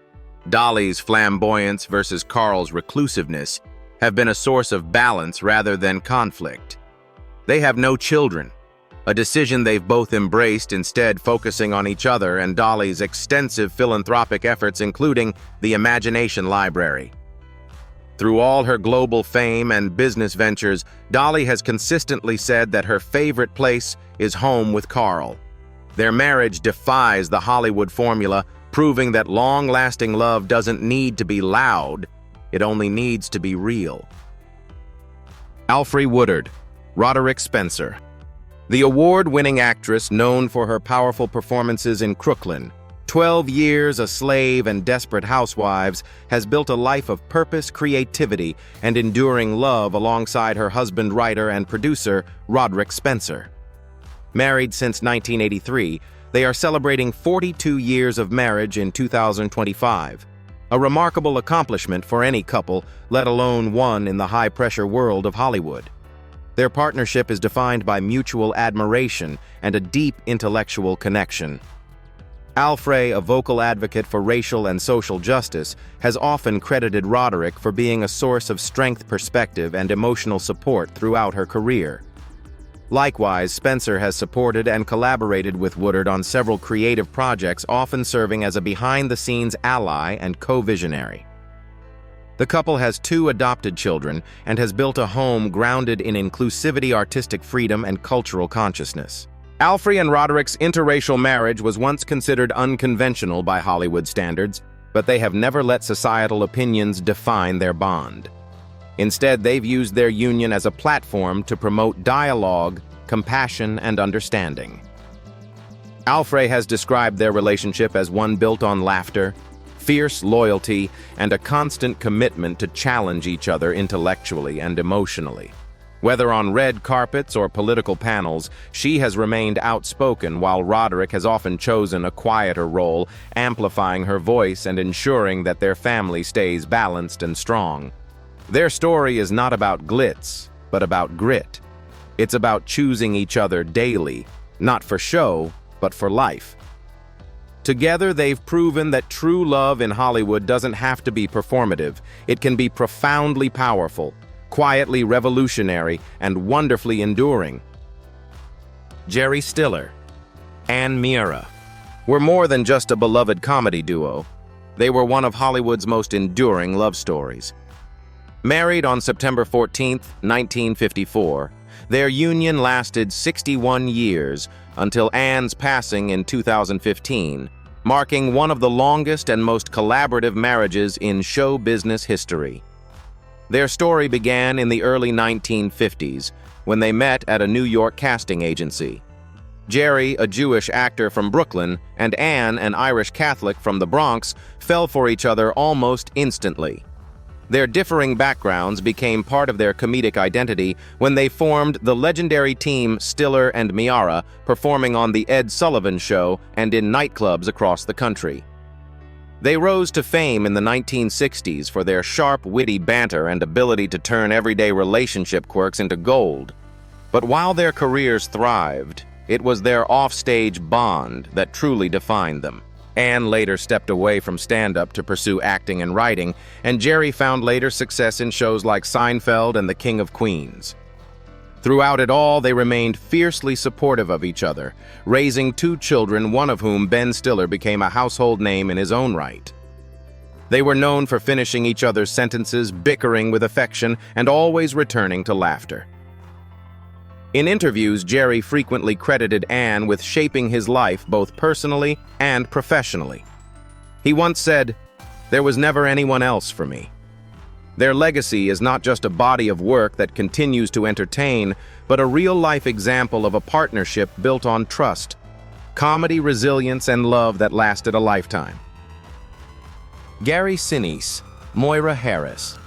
Dolly's flamboyance versus Carl's reclusiveness, have been a source of balance rather than conflict. They have no children, a decision they've both embraced, instead focusing on each other and Dolly's extensive philanthropic efforts, including the Imagination Library. Through all her global fame and business ventures, Dolly has consistently said that her favorite place is home with Carl. Their marriage defies the Hollywood formula, proving that long-lasting love doesn't need to be loud, it only needs to be real. Alfre Woodard, Roderick Spencer. The award-winning actress known for her powerful performances in Crooklyn, 12 Years a Slave and Desperate Housewives, has built a life of purpose, creativity, and enduring love alongside her husband, writer, and producer, Roderick Spencer. Married since 1983, they are celebrating 42 years of marriage in 2025. A remarkable accomplishment for any couple, let alone one in the high-pressure world of Hollywood. Their partnership is defined by mutual admiration and a deep intellectual connection. Alfre, a vocal advocate for racial and social justice, has often credited Roderick for being a source of strength, perspective, and emotional support throughout her career. Likewise, Spencer has supported and collaborated with Woodard on several creative projects, often serving as a behind-the-scenes ally and co-visionary. The couple has 2 adopted children and has built a home grounded in inclusivity, artistic freedom, and cultural consciousness. Alfre and Roderick's interracial marriage was once considered unconventional by Hollywood standards, but they have never let societal opinions define their bond. Instead, they've used their union as a platform to promote dialogue, compassion, and understanding. Alfre has described their relationship as one built on laughter, fierce loyalty, and a constant commitment to challenge each other intellectually and emotionally. Whether on red carpets or political panels, she has remained outspoken, while Roderick has often chosen a quieter role, amplifying her voice and ensuring that their family stays balanced and strong. Their story is not about glitz, but about grit. It's about choosing each other daily, not for show, but for life. Together, they've proven that true love in Hollywood doesn't have to be performative. It can be profoundly powerful, quietly revolutionary, and wonderfully enduring. Jerry Stiller, Ann Miura, were more than just a beloved comedy duo. They were one of Hollywood's most enduring love stories. Married on September 14, 1954, their union lasted 61 years until Ann's passing in 2015, marking one of the longest and most collaborative marriages in show business history. Their story began in the early 1950s, when they met at a New York casting agency. Jerry, a Jewish actor from Brooklyn, and Ann, an Irish Catholic from the Bronx, fell for each other almost instantly. Their differing backgrounds became part of their comedic identity when they formed the legendary team Stiller and Miura, performing on The Ed Sullivan Show and in nightclubs across the country. They rose to fame in the 1960s for their sharp, witty banter and ability to turn everyday relationship quirks into gold. But while their careers thrived, it was their offstage bond that truly defined them. Ann later stepped away from stand-up to pursue acting and writing, and Jerry found later success in shows like Seinfeld and The King of Queens. Throughout it all, they remained fiercely supportive of each other, raising 2 children, one of whom, Ben Stiller, became a household name in his own right. They were known for finishing each other's sentences, bickering with affection, and always returning to laughter. In interviews, Jerry frequently credited Ann with shaping his life both personally and professionally. He once said, "There was never anyone else for me." Their legacy is not just a body of work that continues to entertain, but a real-life example of a partnership built on trust, comedy, resilience, and love that lasted a lifetime. Gary Sinise, Moira Harris.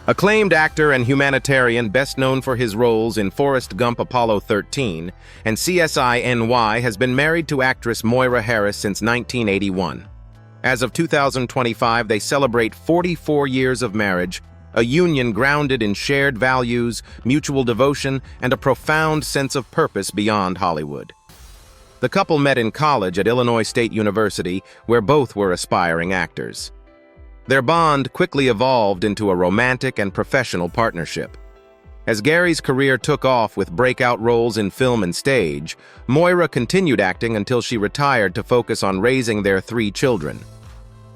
Acclaimed actor and humanitarian best known for his roles in Forrest Gump Apollo 13 and CSI NY, has been married to actress Moira Harris since 1981. As of 2025, they celebrate 44 years of marriage, a union grounded in shared values, mutual devotion, and a profound sense of purpose beyond Hollywood. The couple met in college at Illinois State University, where both were aspiring actors. Their bond quickly evolved into a romantic and professional partnership. As Gary's career took off with breakout roles in film and stage, Moira continued acting until she retired to focus on raising their 3 children.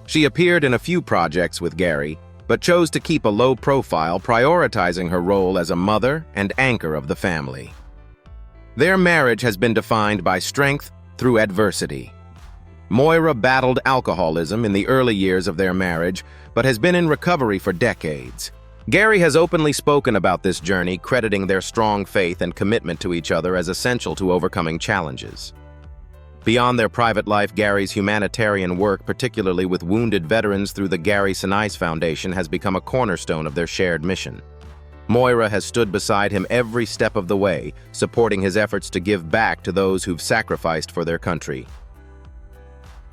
She appeared in a few projects with Gary, but chose to keep a low profile, prioritizing her role as a mother and anchor of the family. Their marriage has been defined by strength through adversity. Moira battled alcoholism in the early years of their marriage, but has been in recovery for decades. Gary has openly spoken about this journey, crediting their strong faith and commitment to each other as essential to overcoming challenges. Beyond their private life, Gary's humanitarian work, particularly with wounded veterans through the Gary Sinise Foundation, has become a cornerstone of their shared mission. Moira has stood beside him every step of the way, supporting his efforts to give back to those who've sacrificed for their country.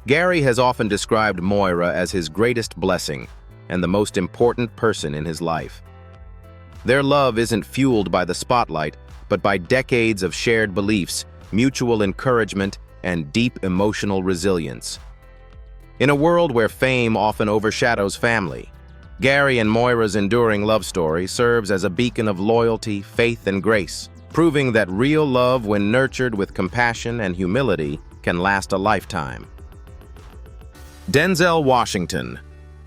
Gary has often described Moira as his greatest blessing and the most important person in his life. Their love isn't fueled by the spotlight, but by decades of shared beliefs, mutual encouragement, and deep emotional resilience. In a world where fame often overshadows family, Gary and Moira's enduring love story serves as a beacon of loyalty, faith, and grace, proving that real love, when nurtured with compassion and humility, can last a lifetime. Denzel Washington,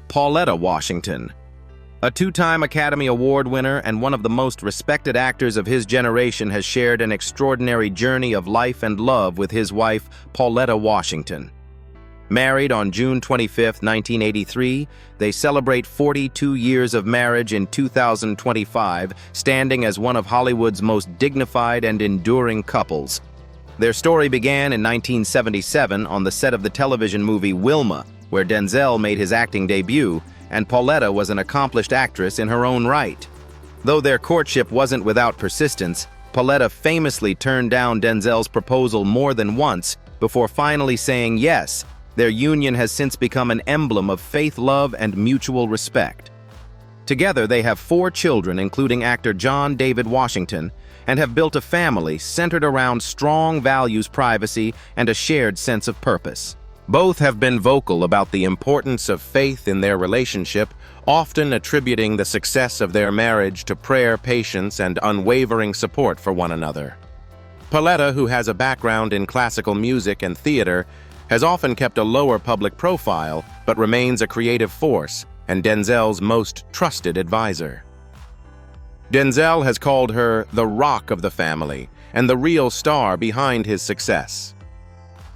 Pauletta Washington. A 2-time Academy Award winner and one of the most respected actors of his generation, has shared an extraordinary journey of life and love with his wife, Pauletta Washington. Married on June 25, 1983, they celebrate 42 years of marriage in 2025, standing as one of Hollywood's most dignified and enduring couples. Their story began in 1977 on the set of the television movie Wilma, where Denzel made his acting debut, and Pauletta was an accomplished actress in her own right. Though their courtship wasn't without persistence, Pauletta famously turned down Denzel's proposal more than once before finally saying yes. Their union has since become an emblem of faith, love, and mutual respect. Together, they have 4 children, including actor John David Washington, and have built a family centered around strong values, privacy, and a shared sense of purpose. Both have been vocal about the importance of faith in their relationship, often attributing the success of their marriage to prayer, patience, and unwavering support for one another. Pauletta, who has a background in classical music and theater, has often kept a lower public profile, but remains a creative force and Denzel's most trusted advisor. Denzel has called her the rock of the family and the real star behind his success.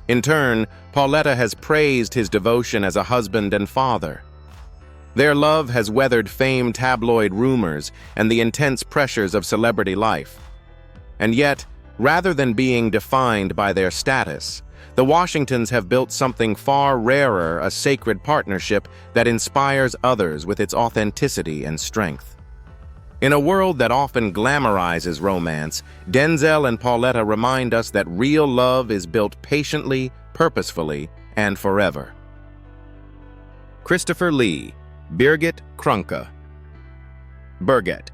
In turn, Pauletta has praised his devotion as a husband and father. Their love has weathered famed tabloid rumors and the intense pressures of celebrity life. And yet, rather than being defined by their status, the Washingtons have built something far rarer, a sacred partnership that inspires others with its authenticity and strength. In a world that often glamorizes romance, Denzel and Pauletta remind us that real love is built patiently, purposefully, and forever. Christopher Lee, Birgit Krunke. Birgit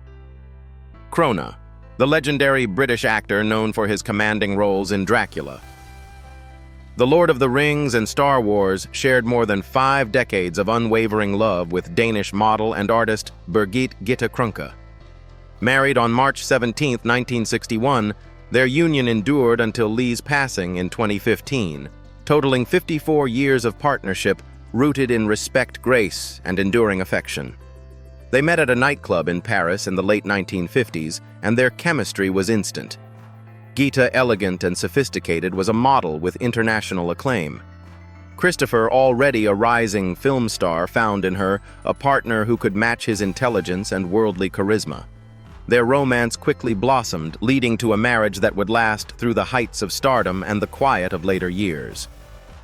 Krona, the legendary British actor known for his commanding roles in Dracula. The Lord of the Rings and Star Wars shared more than 5 decades of unwavering love with Danish model and artist Birgit Gitte Krunke. Married on March 17, 1961, their union endured until Lee's passing in 2015, totaling 54 years of partnership rooted in respect, grace, and enduring affection. They met at a nightclub in Paris in the late 1950s, and their chemistry was instant. Gitte, elegant and sophisticated, was a model with international acclaim. Christopher, already a rising film star, found in her a partner who could match his intelligence and worldly charisma. Their romance quickly blossomed, leading to a marriage that would last through the heights of stardom and the quiet of later years.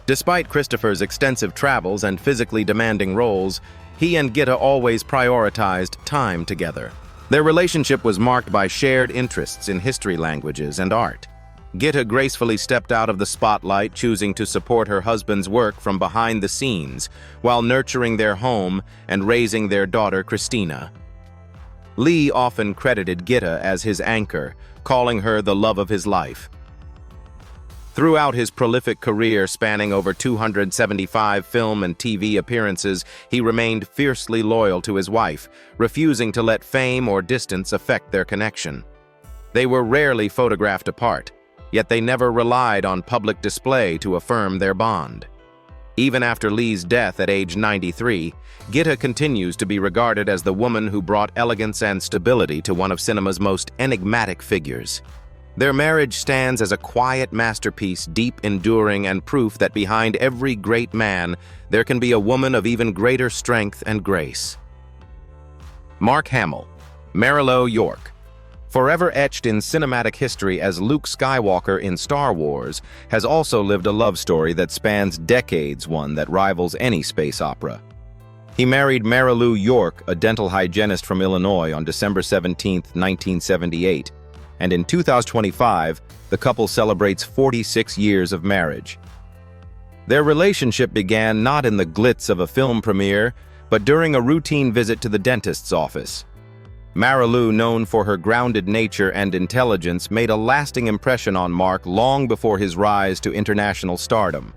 Despite Christopher's extensive travels and physically demanding roles, he and Gitta always prioritized time together. Their relationship was marked by shared interests in history, languages, and art. Gitta gracefully stepped out of the spotlight, choosing to support her husband's work from behind the scenes, while nurturing their home and raising their daughter, Christina. Lee often credited Gitta as his anchor, calling her the love of his life. Throughout his prolific career spanning over 275 film and TV appearances, he remained fiercely loyal to his wife, refusing to let fame or distance affect their connection. They were rarely photographed apart, yet they never relied on public display to affirm their bond. Even after Lee's death at age 93, Gitta continues to be regarded as the woman who brought elegance and stability to one of cinema's most enigmatic figures. Their marriage stands as a quiet masterpiece, deep, enduring, and proof that behind every great man, there can be a woman of even greater strength and grace. Mark Hamill, Marilu York. Forever etched in cinematic history as Luke Skywalker in Star Wars, has also lived a love story that spans decades, one that rivals any space opera. He married Marilu York, a dental hygienist from Illinois, on December 17, 1978, and in 2025, the couple celebrates 46 years of marriage. Their relationship began not in the glitz of a film premiere, but during a routine visit to the dentist's office. Marilu, known for her grounded nature and intelligence, made a lasting impression on Mark long before his rise to international stardom.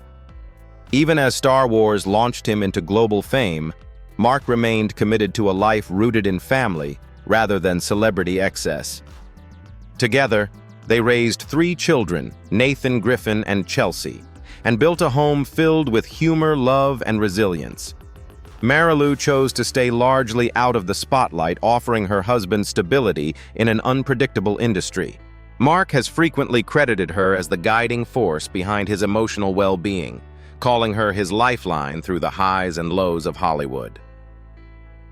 Even as Star Wars launched him into global fame, Mark remained committed to a life rooted in family rather than celebrity excess. Together, they raised 3 children, Nathan, Griffin, and Chelsea, and built a home filled with humor, love, and resilience. Marilu chose to stay largely out of the spotlight, offering her husband stability in an unpredictable industry. Mark has frequently credited her as the guiding force behind his emotional well-being, calling her his lifeline through the highs and lows of Hollywood.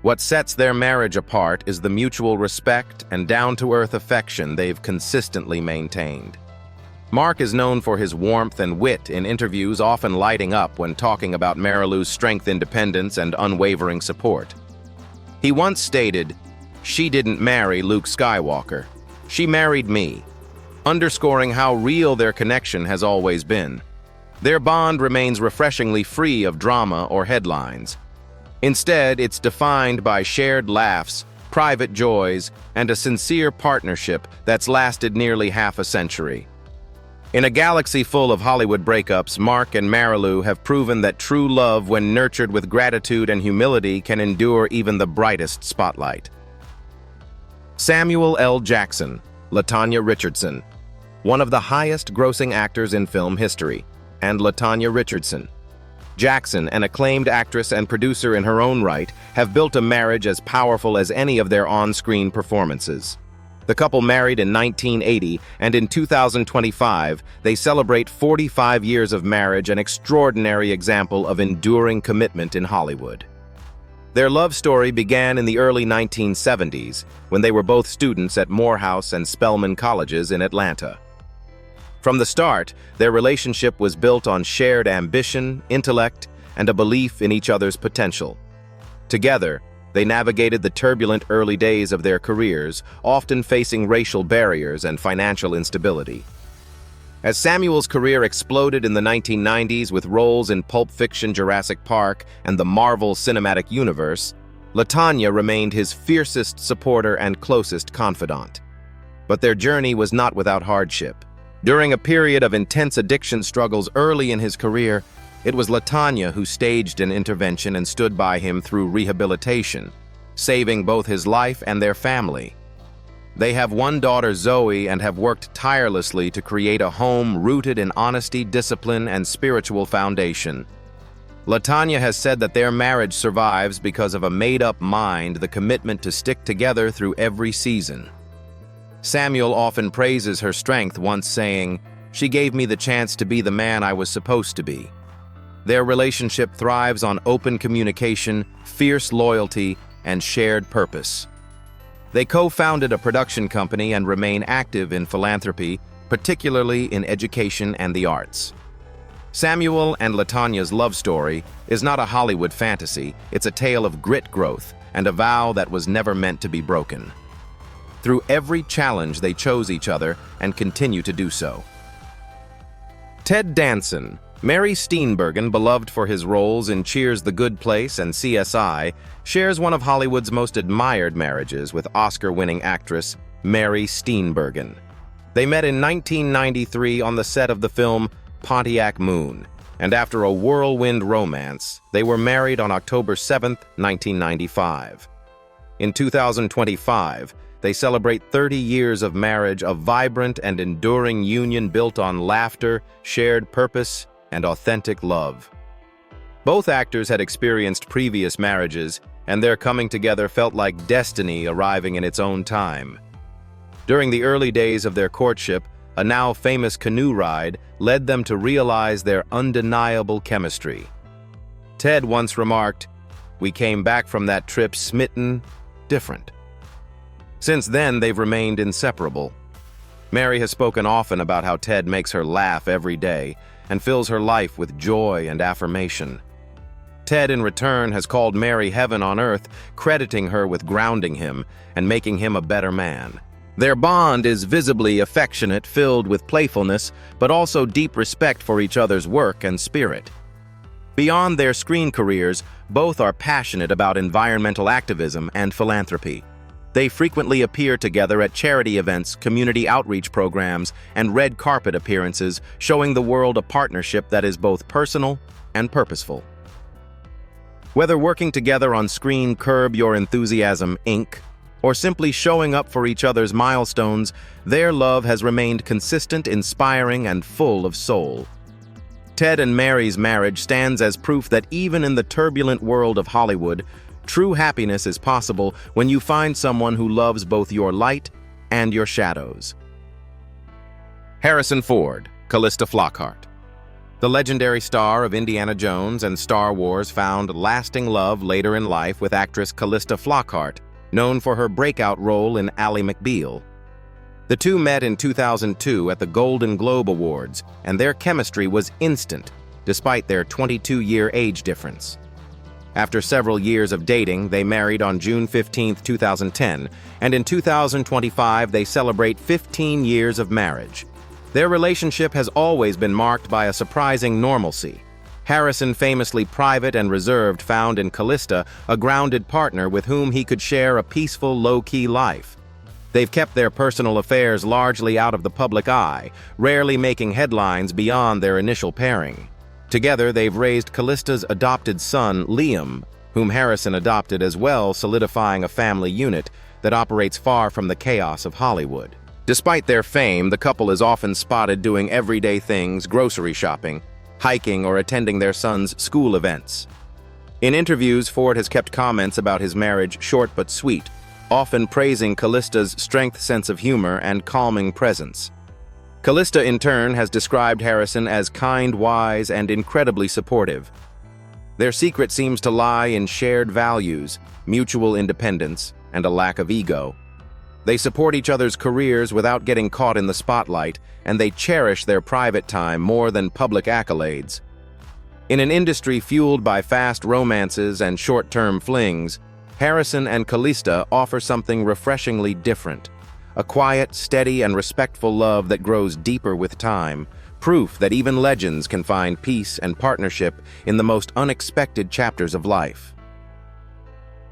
What sets their marriage apart is the mutual respect and down-to-earth affection they've consistently maintained. Mark is known for his warmth and wit in interviews, often lighting up when talking about Marilu's strength, independence, and unwavering support. He once stated, "She didn't marry Luke Skywalker. She married me," underscoring how real their connection has always been. Their bond remains refreshingly free of drama or headlines. Instead, it's defined by shared laughs, private joys, and a sincere partnership that's lasted nearly half a century. In a galaxy full of Hollywood breakups, Mark and Marilu have proven that true love, when nurtured with gratitude and humility, can endure even the brightest spotlight. Samuel L. Jackson, LaTanya Richardson. One of the highest-grossing actors in film history, and LaTanya Richardson. Jackson, an acclaimed actress and producer in her own right, have built a marriage as powerful as any of their on-screen performances. The couple married in 1980, and in 2025, they celebrate 45 years of marriage, an extraordinary example of enduring commitment in Hollywood. Their love story began in the early 1970s, when they were both students at Morehouse and Spelman colleges in Atlanta. From the start, their relationship was built on shared ambition, intellect, and a belief in each other's potential. Together, they navigated the turbulent early days of their careers, often facing racial barriers and financial instability. As Samuel's career exploded in the 1990s with roles in Pulp Fiction, Jurassic Park, and the Marvel Cinematic Universe, LaTanya remained his fiercest supporter and closest confidant. But their journey was not without hardship. During a period of intense addiction struggles early in his career, it was LaTanya who staged an intervention and stood by him through rehabilitation, saving both his life and their family. They have one daughter, Zoe, and have worked tirelessly to create a home rooted in honesty, discipline, and spiritual foundation. LaTanya has said that their marriage survives because of a made-up mind, the commitment to stick together through every season. Samuel often praises her strength, once saying, "She gave me the chance to be the man I was supposed to be." Their relationship thrives on open communication, fierce loyalty, and shared purpose. They co-founded a production company and remain active in philanthropy, particularly in education and the arts. Samuel and LaTonya's love story is not a Hollywood fantasy, it's a tale of grit, growth, and a vow that was never meant to be broken. Through every challenge, they chose each other and continue to do so. Ted Danson, Mary Steenburgen, beloved for his roles in Cheers, The Good Place, and CSI, shares one of Hollywood's most admired marriages with Oscar-winning actress Mary Steenburgen. They met in 1993 on the set of the film Pontiac Moon, and after a whirlwind romance, they were married on October 7, 1995. In 2025, they celebrate 30 years of marriage, a vibrant and enduring union built on laughter, shared purpose, and authentic love. Both actors had experienced previous marriages, and their coming together felt like destiny arriving in its own time. During the early days of their courtship, a now famous canoe ride led them to realize their undeniable chemistry. Ted once remarked, "We came back from that trip smitten, different." Since then, they've remained inseparable. Mary has spoken often about how Ted makes her laugh every day and fills her life with joy and affirmation. Ted, in return, has called Mary heaven on earth, crediting her with grounding him and making him a better man. Their bond is visibly affectionate, filled with playfulness, but also deep respect for each other's work and spirit. Beyond their screen careers, both are passionate about environmental activism and philanthropy. They frequently appear together at charity events, community outreach programs, and red carpet appearances, showing the world a partnership that is both personal and purposeful. Whether working together on screen Curb Your Enthusiasm, Inc., or simply showing up for each other's milestones, their love has remained consistent, inspiring, and full of soul. Ted and Mary's marriage stands as proof that even in the turbulent world of Hollywood, true happiness is possible when you find someone who loves both your light and your shadows. Harrison Ford, Callista Flockhart. The legendary star of Indiana Jones and Star Wars found lasting love later in life with actress Callista Flockhart, known for her breakout role in Ally McBeal. The two met in 2002 at the Golden Globe Awards, and their chemistry was instant, despite their 22-year age difference. After several years of dating, they married on June 15, 2010, and in 2025 they celebrate 15 years of marriage. Their relationship has always been marked by a surprising normalcy. Harrison, famously private and reserved, found in Callista a grounded partner with whom he could share a peaceful, low-key life. They've kept their personal affairs largely out of the public eye, rarely making headlines beyond their initial pairing. Together, they've raised Callista's adopted son, Liam, whom Harrison adopted as well, solidifying a family unit that operates far from the chaos of Hollywood. Despite their fame, the couple is often spotted doing everyday things, grocery shopping, hiking, or attending their son's school events. In interviews, Ford has kept comments about his marriage short but sweet, often praising Callista's strength, sense of humor, and calming presence. Callista, in turn, has described Harrison as kind, wise, and incredibly supportive. Their secret seems to lie in shared values, mutual independence, and a lack of ego. They support each other's careers without getting caught in the spotlight, and they cherish their private time more than public accolades. In an industry fueled by fast romances and short-term flings, Harrison and Callista offer something refreshingly different. A quiet, steady, and respectful love that grows deeper with time, proof that even legends can find peace and partnership in the most unexpected chapters of life.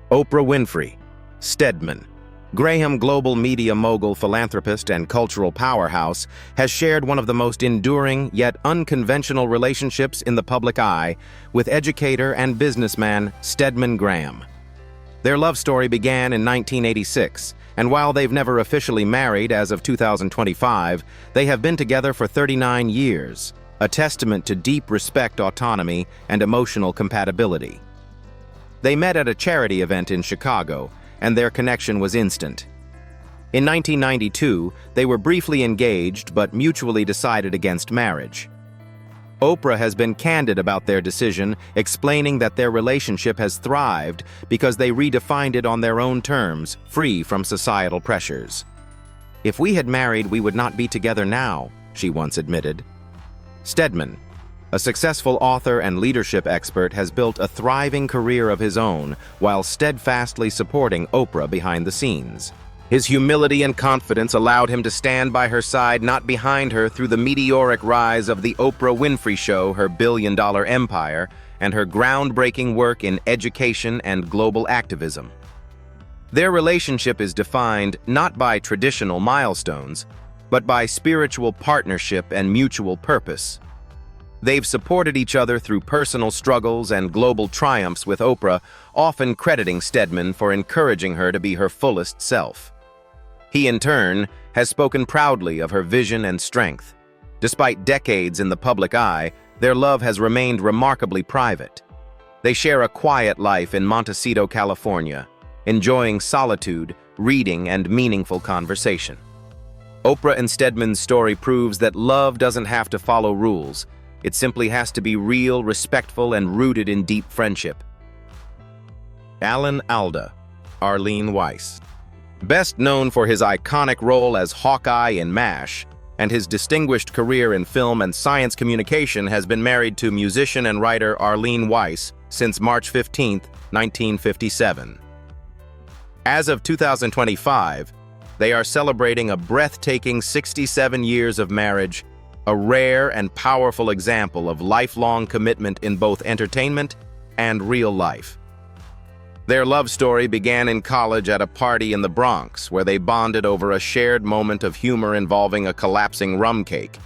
Oprah Winfrey, Stedman. Graham, global media mogul, philanthropist, and cultural powerhouse, has shared one of the most enduring yet unconventional relationships in the public eye with educator and businessman Stedman Graham. Their love story began in 1986, and while they've never officially married as of 2025, they have been together for 39 years, a testament to deep respect, autonomy, and emotional compatibility. They met at a charity event in Chicago, and their connection was instant. In 1992, they were briefly engaged but mutually decided against marriage. Oprah has been candid about their decision, explaining that their relationship has thrived because they redefined it on their own terms, free from societal pressures. "If we had married, we would not be together now," she once admitted. Stedman, a successful author and leadership expert, has built a thriving career of his own while steadfastly supporting Oprah behind the scenes. His humility and confidence allowed him to stand by her side, not behind her, through the meteoric rise of The Oprah Winfrey Show, her billion-dollar empire, and her groundbreaking work in education and global activism. Their relationship is defined not by traditional milestones, but by spiritual partnership and mutual purpose. They've supported each other through personal struggles and global triumphs, with Oprah often crediting Stedman for encouraging her to be her fullest self. He, in turn, has spoken proudly of her vision and strength. Despite decades in the public eye, their love has remained remarkably private. They share a quiet life in Montecito, California, enjoying solitude, reading, and meaningful conversation. Oprah and Stedman's story proves that love doesn't have to follow rules. It simply has to be real, respectful, and rooted in deep friendship. Alan Alda, Arlene Weiss. Best known for his iconic role as Hawkeye in MASH, and his distinguished career in film and science communication, has been married to musician and writer Arlene Weiss since March 15, 1957. As of 2025, they are celebrating a breathtaking 67 years of marriage, a rare and powerful example of lifelong commitment in both entertainment and real life. Their love story began in college at a party in the Bronx, where they bonded over a shared moment of humor involving a collapsing rum cake.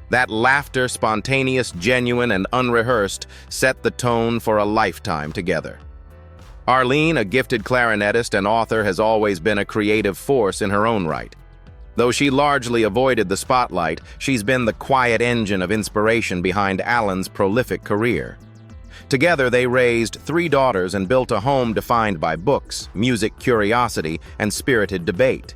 That laughter, spontaneous, genuine, and unrehearsed, set the tone for a lifetime together. Arlene, a gifted clarinetist and author, has always been a creative force in her own right. Though she largely avoided the spotlight, she's been the quiet engine of inspiration behind Alan's prolific career. Together, they raised 3 daughters and built a home defined by books, music, curiosity, and spirited debate.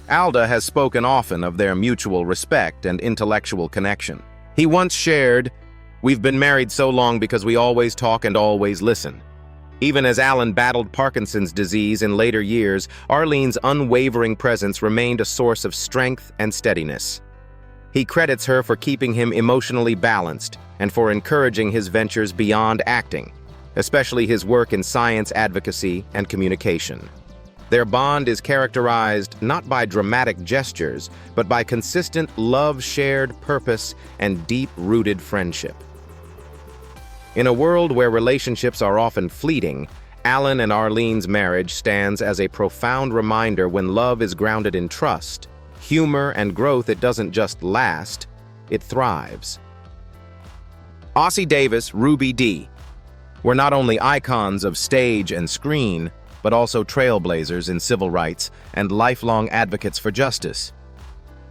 Alda has spoken often of their mutual respect and intellectual connection. He once shared, "We've been married so long because we always talk and always listen." Even as Alan battled Parkinson's disease in later years, Arlene's unwavering presence remained a source of strength and steadiness. He credits her for keeping him emotionally balanced and for encouraging his ventures beyond acting, especially his work in science advocacy and communication. Their bond is characterized not by dramatic gestures, but by consistent love, shared purpose, and deep-rooted friendship. In a world where relationships are often fleeting, Alan and Arlene's marriage stands as a profound reminder: when love is grounded in trust, humor, and growth, it doesn't just last, it thrives. Ossie Davis, Ruby Dee, were not only icons of stage and screen, but also trailblazers in civil rights and lifelong advocates for justice.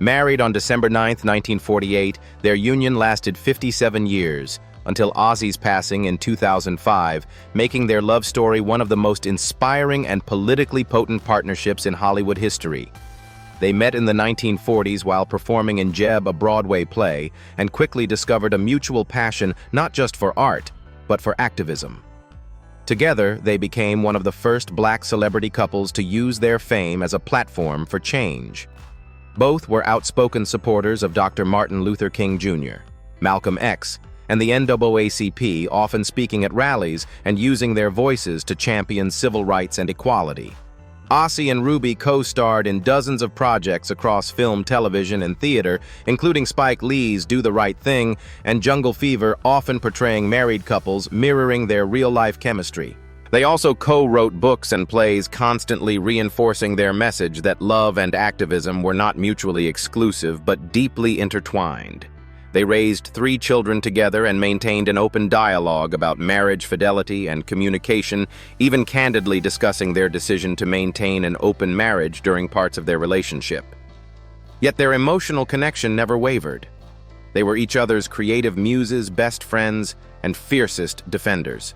Married on December 9, 1948, their union lasted 57 years, until Ossie's passing in 2005, making their love story one of the most inspiring and politically potent partnerships in Hollywood history. They met in the 1940s while performing in Jeb, a Broadway play, and quickly discovered a mutual passion not just for art, but for activism. Together, they became one of the first Black celebrity couples to use their fame as a platform for change. Both were outspoken supporters of Dr. Martin Luther King Jr., Malcolm X, and the NAACP, often speaking at rallies and using their voices to champion civil rights and equality. Ossie and Ruby co-starred in dozens of projects across film, television, and theater, including Spike Lee's Do the Right Thing and Jungle Fever, often portraying married couples mirroring their real-life chemistry. They also co-wrote books and plays, constantly reinforcing their message that love and activism were not mutually exclusive but deeply intertwined. They raised 3 children together and maintained an open dialogue about marriage, fidelity, and communication, even candidly discussing their decision to maintain an open marriage during parts of their relationship. Yet their emotional connection never wavered. They were each other's creative muses, best friends, and fiercest defenders.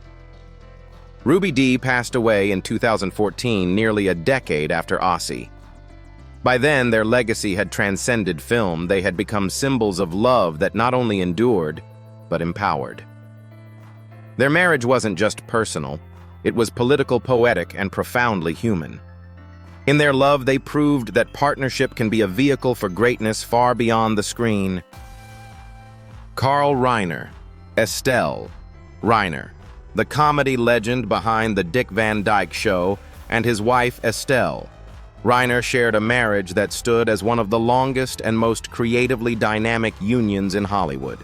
Ruby Dee passed away in 2014, nearly a decade after Ossie. By then, their legacy had transcended film. They had become symbols of love that not only endured, but empowered. Their marriage wasn't just personal, it was political, poetic, and profoundly human. In their love, they proved that partnership can be a vehicle for greatness far beyond the screen. Carl Reiner, Estelle Reiner, the comedy legend behind The Dick Van Dyke Show, and his wife Estelle Reiner shared a marriage that stood as one of the longest and most creatively dynamic unions in Hollywood.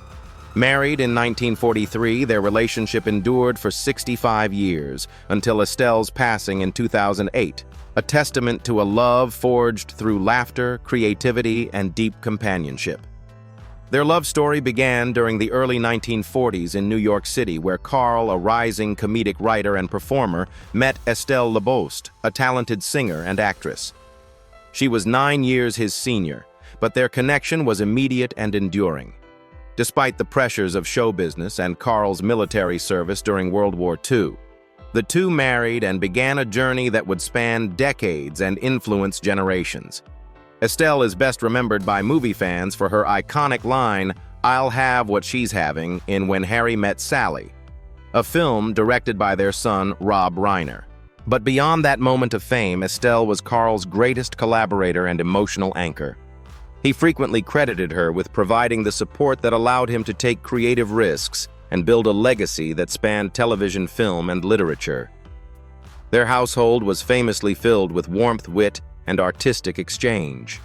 Married in 1943, their relationship endured for 65 years, until Estelle's passing in 2008, a testament to a love forged through laughter, creativity, and deep companionship. Their love story began during the early 1940s in New York City, where Carl, a rising comedic writer and performer, met Estelle Lebost, a talented singer and actress. She was 9 years his senior, but their connection was immediate and enduring. Despite the pressures of show business and Carl's military service during World War II, the two married and began a journey that would span decades and influence generations. Estelle is best remembered by movie fans for her iconic line, "I'll have what she's having," in When Harry Met Sally, a film directed by their son, Rob Reiner. But beyond that moment of fame, Estelle was Carl's greatest collaborator and emotional anchor. He frequently credited her with providing the support that allowed him to take creative risks and build a legacy that spanned television, film, and literature. Their household was famously filled with warmth, wit, and artistic exchange.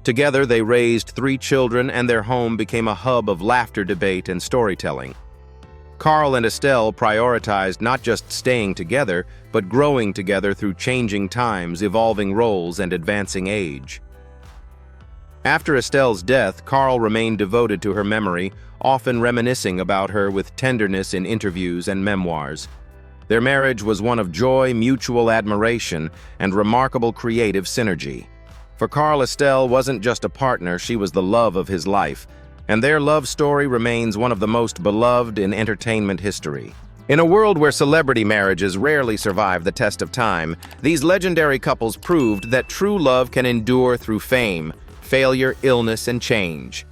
Together, they raised 3 children, and their home became a hub of laughter, debate, and storytelling. Carl and Estelle prioritized not just staying together, but growing together through changing times, evolving roles, and advancing age. After Estelle's death, Carl remained devoted to her memory, often reminiscing about her with tenderness in interviews and memoirs. Their marriage was one of joy, mutual admiration, and remarkable creative synergy. For Carl, Estelle wasn't just a partner, she was the love of his life, and their love story remains one of the most beloved in entertainment history. In a world where celebrity marriages rarely survive the test of time, these legendary couples proved that true love can endure through fame, failure, illness, and change.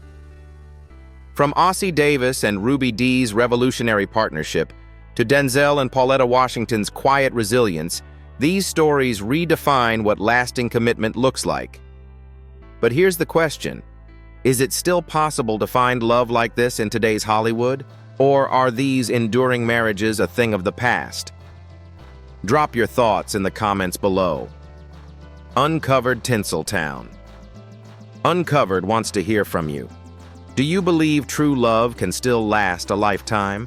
From Ossie Davis and Ruby Dee's revolutionary partnership to Denzel and Pauletta Washington's quiet resilience, these stories redefine what lasting commitment looks like. But here's the question: is it still possible to find love like this in today's Hollywood? Or are these enduring marriages a thing of the past? Drop your thoughts in the comments below. Uncovered Tinseltown. Uncovered wants to hear from you. Do you believe true love can still last a lifetime?